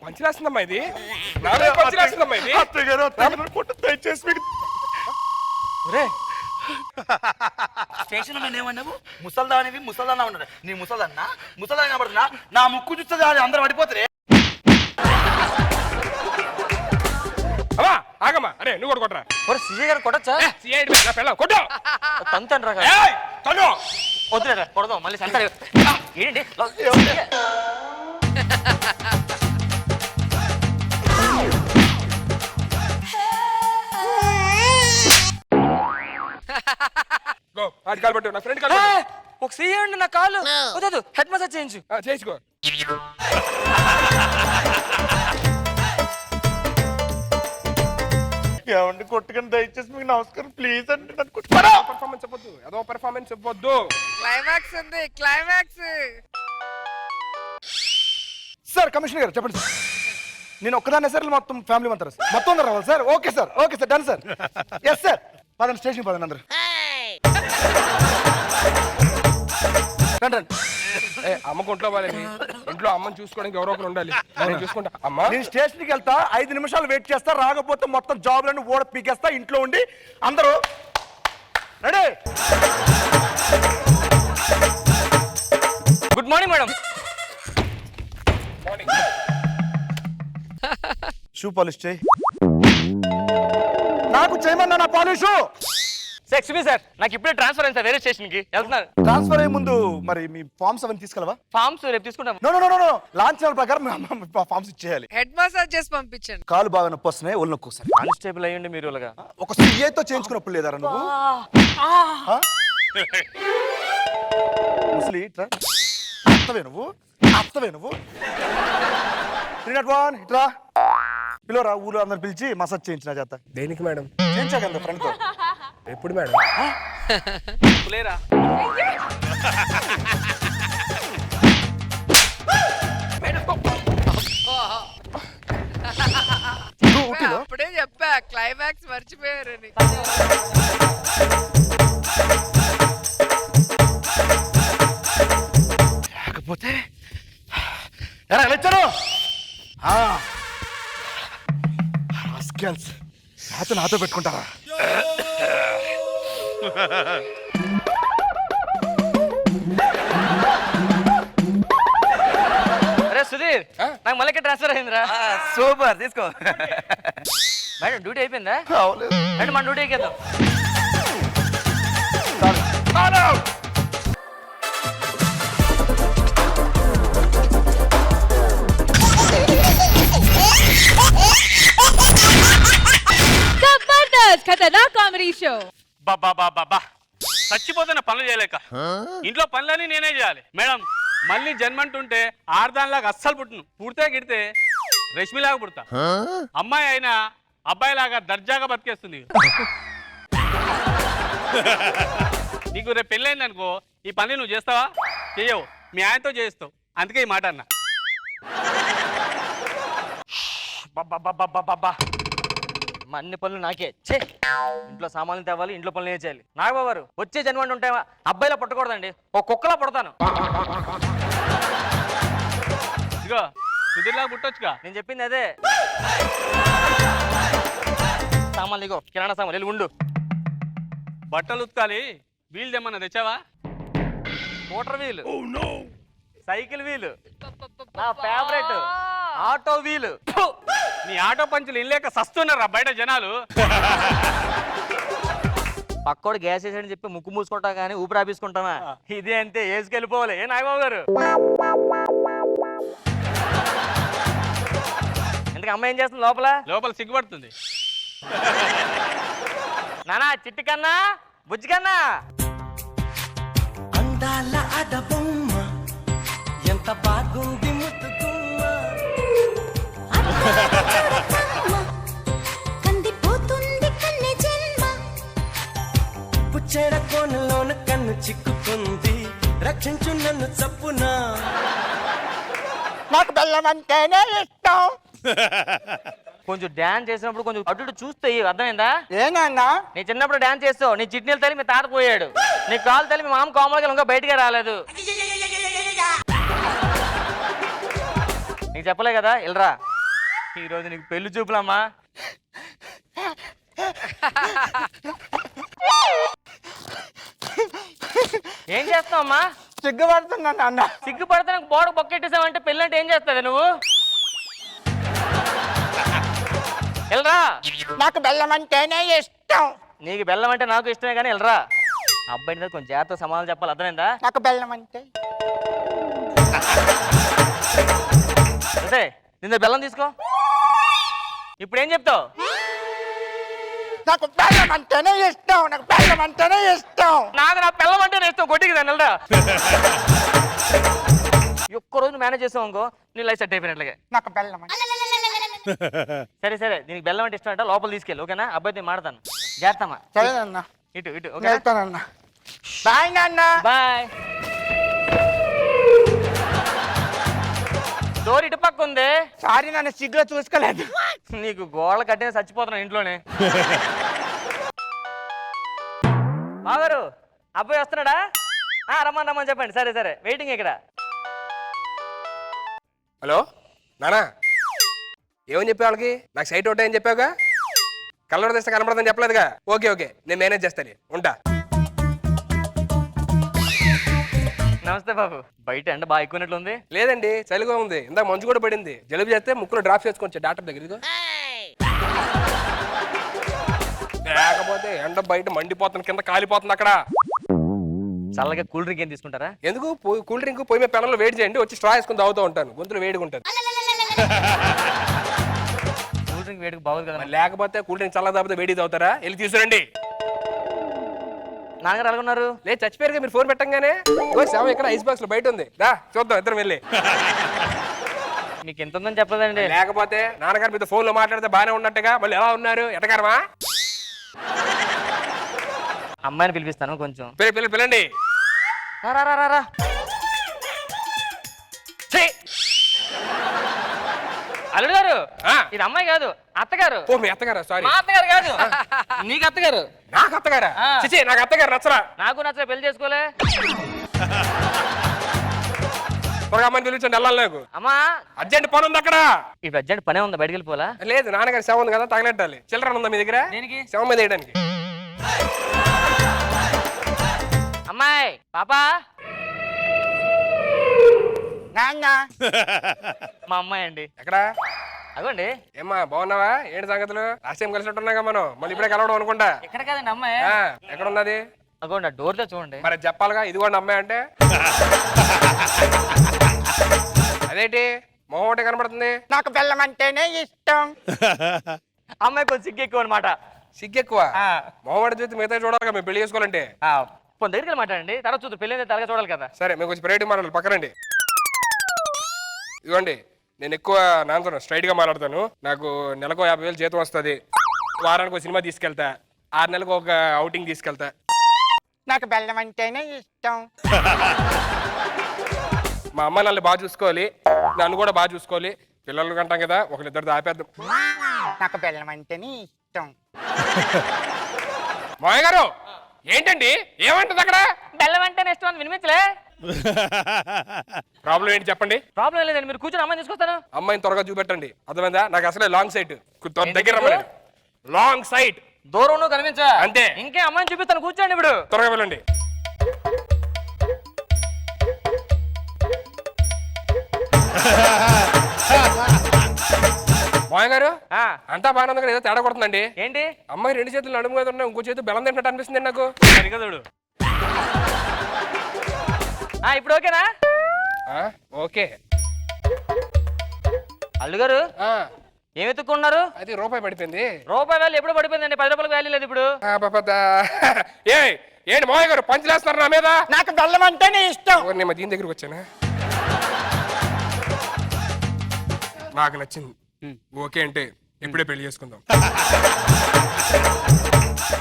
మంచి రాస్తుందమ్మా ఇది. మంచి రాస్తుందమ్మా ఇది. అత్తయ్య గారు కొట్టు, దయచేసి మీకు. స్టేషన్ లో ఏమన్నావు? ముసల్దానివి ముసల్దానా ఉన్నాడు. నీ ముసల్దన్నా ముసల్దాని కనబడుతున్నా, నా ముక్కు చూస్తే అందరు పడిపోతారే. అమ్మా ఆగమ్మా. అరే నువ్వు కూడా కొట్టరా. సిఏ గారు కొట్టచ్చా? నా పెళ్ళం కొట్టు. తంతండ్రా తను వద్దులేరా కొడదాం మళ్ళీ సంతారు. ఏంటి కాలు పట్టు. నా ఫ్రెండ్ కాలు ఒక సీఏ ఉండి నా కాలు వద్దు, హెడ్ మసాజ్ చేయించు. చేసుకో. ఏమండి కొట్టుకుని దయచేసి మీకు నమస్కారం ప్లీజ్ అండి. పర్ఫార్మెన్స్ చెప్పొద్దు, ఏదో పర్ఫార్మెన్స్ చెప్పొద్దు. క్లైమాక్స్ ఉంది, క్లైమాక్స్. సార్ కమిషనర్ గారు చెప్పండి సార్. నేను ఒక్కదాన్నే సార్ మొత్తం ఫ్యామిలీ అంటారు సార్? మొత్తం అందరు రావాలి sir? Okay sir, okay sir, done sir. Yes sir, పదండి స్టేషన్ పదండి అందరు. అమ్మకు ఒంట్లో బాగాలేదు, ఇంట్లో అమ్మని చూసుకోవడానికి ఎవరో ఒకరు ఉండాలి. నేను చూసుకుంటా. అమ్మా నేను స్టేషన్కి వెళ్తా, 5 నిమిషాలు వెయిట్ చేస్తా, రాకపోతే మొత్తం జాబ్లన్నీ ఓడ పీకేస్తా. ఇంట్లో ఉండి అందరూ ready. Good morning madam. Shoe polish చేయి. నాకు చేయమన్నా నా పాలిషు. ఎక్స్క్యూజ్ సార్, నాకు ఇప్పుడే ట్రాన్స్ఫర్ అయింది సార్, వేరే స్టేషన్ కి వెళ్తున్నారు. ట్రాన్స్ఫర్ అయ్యే ముందు మరి మీ ఫార్మ్స్ అవన్నీ తీసుకెళ్ళవా? ఫార్మ్స్ రేపు తీసుకుంటాం. నో లాంచ్ ప్రకారం ఫార్మ్స్ ఇచ్చేయాలి. హెడ్ మసాజ్ చేసి పంపించండి. కాలు బాగా నొప్పి వస్తున్నాయి, ఒళ్ళు నొక్కు సార్. కానిస్టేబుల్ అయ్యండి మీరు ఇలాగా. ఒక సీఏతో చేయించుకున్నప్పుడు లేదారా నువ్వు? ముసలి అత్తవే నువ్వు, అత్తవే నువ్వు. 3 not 1 ఇట్రా పిలవరా. ఊళ్ళో అందరు పిలిచి మసాజ్ చేయించిన చేత. దేనికి మేడం? చేయించాక ఫ్రెండ్ తో. ఎప్పుడు మేడం? లేరా అప్పుడే చెప్పా క్లైమాక్స్ మర్చిపోయారని. లేకపోతే ఎలా వచ్చారు నాతో పెట్టుకుంటారా? అరే సుధీర్, నాకు మళ్ళీ ట్రాన్స్ఫర్ అయిందిరా. సూపర్, తీసుకో. మేడం డ్యూటీ అయిపోయిందా? అవలేదు అంటే మన డ్యూటీ ఎక్కేద్దాం. Brothers Khatana Comedy Show. బాబా చచ్చిపోతున్న పనులు చేయలేక ఇంట్లో పనులన్నీ నేనే చేయాలి మేడం. మళ్ళీ జన్మంటుంటే ఆడదానిలాగా అస్సలు పుట్టును. పుడితే గిడితే రష్మిలాగా పుడతా. అమ్మాయి అయినా అబ్బాయిలాగా దర్జాగా బతికేస్తుంది. నీకు రేపు పెళ్ళైంది అనుకో, ఈ పని నువ్వు చేస్తావా? చెయ్యవు, మీ ఆయనతో చేస్తావు. అందుకే ఈ మాట అన్నా. బాబా అన్ని పనులు నాకే. ఛే, ఇంట్లో సామాన్లు తేవాలి, ఇంట్లో పనులు ఏం చేయాలి? నాగబాబు గారు, వచ్చే జన్మంటే ఉంటే అబ్బాయిలా పుట్టకూడదండి, ఒక కుక్కలా పుడతాను. ఇదిగో సుధీర్లాగా పుట్టొచ్చుగా. నేను చెప్పింది అదే. సామాన్లు ఇగో, కిరాణా సామాన్లు వెళ్ళి ఉండు. బట్టలు ఉతకాలి, వీలు తెమ్మన్నా తెచ్చావా? మోటార్ వీలు, సైకిల్ వీలు, నా ఫేవరెట్ ఆటో వీలు. నీ ఆటో పంచులు ఇల్లేక సస్తున్నారా బయట జనాలు. పక్కోడు గ్యాస్ వేసాడని చెప్పి ముక్కు మూసుకుంటాం కానీ ఊపిరి ఆపేసుకుంటామా? ఇదే అంతే, వేసుకెళ్ళిపోవాలి. ఏ నాగబాబు గారు, ఎందుకు అమ్మాయి ఏం చేస్తుంది లోపల? లోపల సిగ్గుపడుతుంది. నానా చిట్టి కన్నా, బుజ్జి కన్నా, అందాల అడబొమ్మ ఎంత బాగుంది ముద్దుగుమ్మ కందిపోతుంది కన్నె జన్మ. పుచ్చెడ కోనలోన కన్ను చిక్కుకుంది రక్షించు నన్ను చప్పునా నాకు బెల్లం అంటేనే ఇష్టం. కొంచెం డాన్స్ చేసినప్పుడు కొంచెం అటు ఇటు చూస్తే అర్థమైందా? ఏనన్నా? నీ చిన్నప్పుడు డాన్స్ చేస్తావు, నీ చిట్నీలు తల్లి మీ తాత పోయాడు, నీ కాలు తల్లి మీ మామ కోమలకి ఇంకా బయటికే రాలేదు. నీకు చెప్పలే కదా, వెళ్ళరా. ఈరోజు నీకు పెళ్లి చూపులమ్మా. ఏం చేస్తావు అమ్మా? సిగ్గుపడుతున్నా నాన్న. సిగ్గుపడితే నాకు బోడ బొక్కెట్టేసావంటే పెళ్ళి అంటే ఏం చేస్తావు నువ్వు? వెళ్ళరా. నాకు బెల్లం అంటేనే ఇష్టం. నీకు బెల్లం అంటే నాకు ఇష్టమే కానీ వెళ్ళరా. అబ్బాయి మీద కొంచెం జాగ్రత్త సమాధానం చెప్పాలి, అర్థమైందా? నాకు బెల్లం అంటే అదే నిన్న బెల్లం తీసుకో. ఇప్పుడు ఏం చెప్తావు? నాకు బెల్లం అంటేనే ఇష్టం. నాకు బెల్లం అంటేనే ఇష్టం. నాకు నా బెల్లం అంటే ఇష్టం. కొట్టికి దాన్ని వెళ్ళరా. ఒక్క రోజు మేనేజ్ చేసావు అనుకో, నీ లైఫ్ సెట్ అయిపోయినట్లుగా. నాకు బెల్లం అంటే సరే సరే, దీనికి బెల్లం అంటే ఇష్టం అంటే లోపల తీసుకెళ్ళి, ఓకేనా? అబ్బాయితో మాడతాను. జాగ్రత్తమ్మా. సరేనన్నా, ఇటు ఇటు. వెళ్తానన్నా. బాయ్ నాన్న. బాయ్. డోర్ ఇటు పక్క ఉంది. సారీ నన్ను సిగ్గులో చూసుకోలేదు. నీకు గోళ్ళ కట్టిన చచ్చిపోతున్నాను ఇంట్లోనే. బాగారు, అబ్బాయి వస్తున్నాడా? రమ్మని రమ్మని చెప్పండి. సరే సరే, వెయిటింగ్ ఇక్కడ. హలో నానా, ఏమని చెప్పే వాళ్ళకి? నాకు సైట్ ఒకటే అని చెప్పావుగా, కలర్ తెస్తే కనబడదని చెప్పలేదుగా. ఓకే ఓకే, నేను మేనేజ్ చేస్తాను, ఉంటా. నమస్తే బాబు. బయట ఎండ బాగా ఎక్కువనట్లుంది. లేదండి, చలిగా ఉంది. ఇందాక మంచు కూడా పడింది. జలుబు చేస్తే ముక్కులో డ్రాప్ చేసుకోవచ్చు డాక్టర్ దగ్గర. లేకపోతే ఎండ బయట మండిపోతుంది, కింద కాలిపోతుంది అక్కడ. చల్లగా కూల్ డ్రింక్ ఏం తీసుకుంటారా? ఎందుకు? కూల్ డ్రింక్ పొయ్యి మీద పెనంలో వేడి చేయండి, వచ్చి స్ట్రా వేసుకుని తాగుతూ ఉంటాను, గొంతులో వేడిగా ఉంటుంది. కూల్ డ్రింక్ వేడికి బాగుంది కదా. మరి లేకపోతే కూల్ డ్రింక్ చల్లగా తాగితే వేడి తాగుతారా? వెళ్ళి తీసుకురండి. నాన్నగారు అలాగున్నారు? లేదు, చచ్చిపోయారుగా. మీరు ఫోన్ పెట్టంగానే శవం ఇక్కడ ఐస్ బాక్స్ లో బయట ఉంది, రా చూద్దాం ఇద్దరం వెళ్ళి. మీకు ఎంత ఉందని చెప్పలేదండి. లేకపోతే నాన్నగారు మీతో ఫోన్ లో మాట్లాడితే బాగానే ఉన్నట్టుగా, మళ్ళీ ఎలా ఉన్నారు ఎటగారమా? అమ్మాయిని పిలిపిస్తాను కొంచెం. పిల్లండి. రా. అల్లుడు గారు, ఇది అమ్మాయి కాదు, అత్తగారు. ఓ, మీ అత్తగారా? సారీ, మా అత్తగారు కాదు, నీకు అత్తగారు. నాకు అత్తగారా? చిచి, నాకు అత్తగారు నచ్చరా. నాకు నచ్చలే, పెళ్లి చేసుకోలే. త్వరగా అమ్మాయిని పిలిపించండి, వెళ్ళాలి నాకు. అమ్మా, అర్జెంట్ పని ఉంది అక్కడ. ఇప్పుడు అర్జెంట్ పనే ఉందా, బయటకు వెళ్ళిపోలా? లేదు, నాన్నగారి శవం ఉంది కదా, తగలెట్టాలి. చిల్లర ఉందా మీ దగ్గర? దేనికి? శవం మీద వేయడానికి. అమ్మాయి, పాపా. నాన్న. మా అమ్మాయి అండి. ఎక్కడ? అగోండి. ఏమ్మా, బాగున్నావా? ఏంటి సంగతులు? లాస్ట్ టైం కలిసినట్టున్నాగా మనం, మళ్ళీ ఇప్పుడే కలవడం అనుకుంటా. ఎక్కడ కాదండి అమ్మాయి. ఎక్కడ ఉన్నది? అగోండి, ఆ డోర్లో చూడండి. మరి చెప్పాలిగా, ఇది కూడా అమ్మాయి అంటే. అదేంటి మొహం ఒకటే కనబడుతుంది? నాకు బెల్లం అంటేనే ఇష్టం. అమ్మాయి కొంచెం సిగ్గు ఎక్కువ అనమాట. సిగ్గెక్కువ మొహమాట చూస్తే మిగతా చూడాలి మేము పెళ్లి చేసుకోవాలంటే. పోనీ దగ్గరికి వెళ్ళి మాట్లాడండి, తర్వాత చూద్దాం. పెళ్ళి తలగా చూడాలి కదా. సరే మేము కొంచెం ప్రైవేట్గా మాట్లాడాలి, పక్కనండి. ఇదిగోండి, నేను ఎక్కువ నాన్నతో స్ట్రైట్గా మాట్లాడతాను. నాకు నెలకు 50,000 జీతం వస్తుంది. వారానికి ఒక సినిమా తీసుకెళ్తా, 6 నెలలకు ఒక అవుటింగ్ తీసుకెళ్తా. నాకు బెల్లం అంటేనే ఇష్టం. మా అమ్మ నన్ను బాగా చూసుకోవాలి, నన్ను కూడా బాగా చూసుకోవాలి. పిల్లలు కంటాం కదా, ఒకరిద్దరితో ఆపేద్దాం. నాకు బెల్లం అంటేనే ఇష్టం. మామయ్య గారు ఏంటండి, ఏమంటుంది అక్కడ? బెల్లం అంటే ఇష్టం అని వినిపించలే. ప్రాబ్లం ఏంటి చెప్పండి. ప్రాబ్లం లేదండి, మీరు కూర్చొని అమ్మాయిని తీసుకొస్తాను. అమ్మాయిని త్వరగా చూపెట్టండి, అర్థమైందా? నాకు అసలే లాంగ్ సైట్, దగ్గర రమ్మని. లాంగ్ సైట్, దూరం కనిపించా అంతే. ఇంకే అమ్మాయిని చూపిస్తాను, కూర్చోండి. ఇప్పుడు త్వరగా వెళ్ళండి. మాయ గారు అంతా బాగానే ఉంది, ఏదో తేడా కొడుతుందండి. ఏంటి? అమ్మాయి 2 చేతులు నడుము మీద ఉన్నాయి, ఇంకో చేతి బెల్లం తింటట్టు అనిపిస్తుంది నాకు. సరిగదుడు ఇప్పుడు ఓకేనా? ఓకే. అల్లుగారు ఏం ఎత్తుకున్నారు? అది రూపాయి పడిపోయింది. రూపాయి వాల్యూ ఎప్పుడు పడిపోయిందండి? 10 రూపాయలకు వాల్యూ లేదు ఇప్పుడు. ఏంటి మాయ గారు పంచులేస్తున్నారు నా మీద? నాకు బెల్లం అంటేనే ఇష్టం. నేను దీని దగ్గరికి వచ్చానా? నాకు నచ్చింది. ఓకే అంటే ఎప్పుడే పెళ్లి చేసుకుందాం.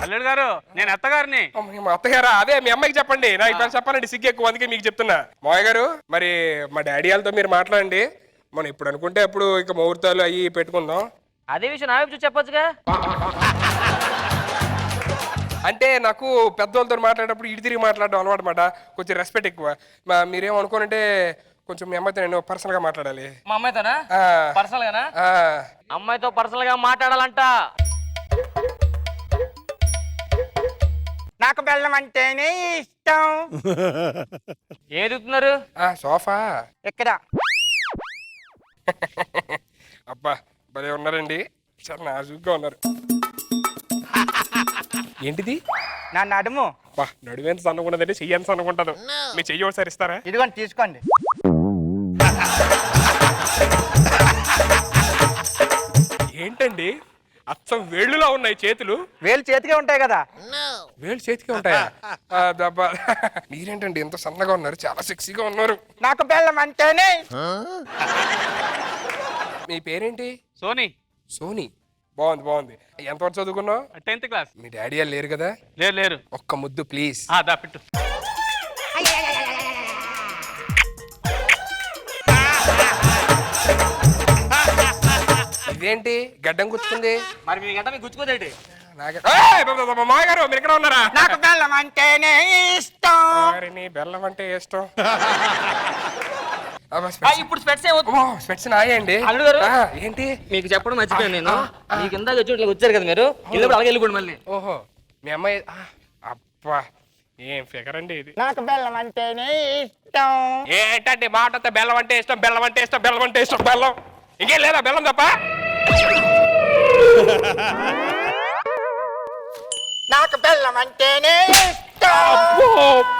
అల్లుడు గారు, నేను అత్తగారిని. మా అత్తగారా? అదే మీ అమ్మాయికి చెప్పండి, నాకు ఇప్పుడు చెప్పాలండి సిగ్గు ఎక్కువ, అందుకే మీకు చెప్తున్నా. మావయ్య గారు మరి మా డాడీ వాళ్ళతో మీరు మాట్లాడండి. మనం ఇప్పుడు అనుకుంటే అప్పుడు ఇక ముహూర్తాలు అయ్యి పెట్టుకుందాం. అదే విషయం నా వైపు చూసి చెప్పొచ్చుగా. అంటే నాకు పెద్దవాళ్ళతో మాట్లాడేటప్పుడు ఇటు తిరిగి మాట్లాడడం అలవాటు మాట, కొంచెం రెస్పెక్ట్ ఎక్కువ. మీరేమనుకోనంటే కొంచెం మీ అమ్మాయితో నేను పర్సనల్ గా మాట్లాడాలి. మా అమ్మాయితోనా? పర్సనల్ గానా? అమ్మాయితో పర్సనల్ గా మాట్లాడాలంట. నాకు బెల్లం అంటేనే ఇష్టం. ఏం ఎదుగుతున్నారు? సోఫా ఇక్కడ. అబ్బా భలే ఉన్నారండి, చాలా నాజుగ్గా ఉన్నారు. ఏంటిది? నా నడుము. అబ్బా నడుము ఎంత సన్నగుండదండి, చెయ్యి ఎంత సన్నగుంటదు. మీ చెయ్యి ఒకసారి ఇస్తారా? ఇదిగోండి తీసుకోండి. ఏంటండి అచ్చం వేళ్ళులా ఉన్నాయి చేతులు. వేలు చేతికే ఉంటాయి కదా. వేళ్ళు చేతికే ఉంటాయా? మీరేంటండి ఎంత సన్నగా ఉన్నారు, చాలా సెక్సీగా ఉన్నారు. నాకు బెల్లం అంటేనే. మీ పేరేంటి? సోనీ. సోనీ, బాగుంది బాగుంది. ఎంతవరకు చదువుకున్నావు? 10th class. మీ డాడీ వాళ్ళు లేరు కదా? లేరు. ఒక్క ముద్దు ప్లీజ్. దా పెట్టు. ఇదేంటి గడ్డం గుచ్చుకుంది? మరి మీ గంట మీకు గుచ్చుకోదేంటి? మాయ గారు మీరు ఇక్కడ ఉన్నారా? నాకు బెల్లం అంటేనే ఇష్టం. నీ బెల్లం అంటే ఇష్టం. ఇప్పుడు స్పెట్స్ స్పెట్స్ నాయండి. అల్లుడు గారు ఏంటి మీకు చెప్పడం మర్చిపోయాను నేను. మీకు ఇందాక వచ్చి ఇట్లా వచ్చారు కదా మీరు, వెళ్ళినప్పుడు అలాగే వెళ్ళిపోండి మళ్ళీ. ఓహో మీ అమ్మాయి. అబ్బా ఏం ఫిగర్ అండి ఇది. నాకు బెల్లం అంటేనే ఇష్టం. ఏంటంటే మాట బెల్లం అంటే ఇష్టం, బెల్లం అంటే ఇష్టం, బెల్లం అంటే ఇష్టం, బెల్లం. ఇంకేం లేదా బెల్లం తప్ప? నాకు బెల్లం అంటేనే ఇష్టం.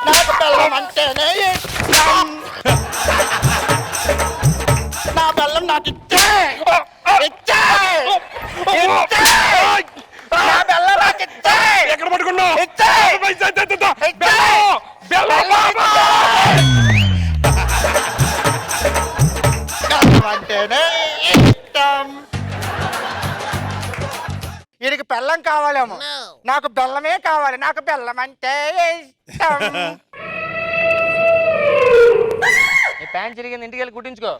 నాకు బెల్లం అంటేనే ఇష్టం. నా బెల్లం నాకు ఇచ్చే. నా బెల్లం నాకు ఇచ్చే. ఎక్కడ పట్టుకున్నావు? అంటేనే ఇష్టం. వీడికి బెల్లం కావాలేమో, నాకు బెల్లమే కావాలి. నాకు బెల్లం అంటే ఇష్టం. ప్యాంట్ చిరిగింది, ఇంటికి వెళ్ళి కుట్టించుకో.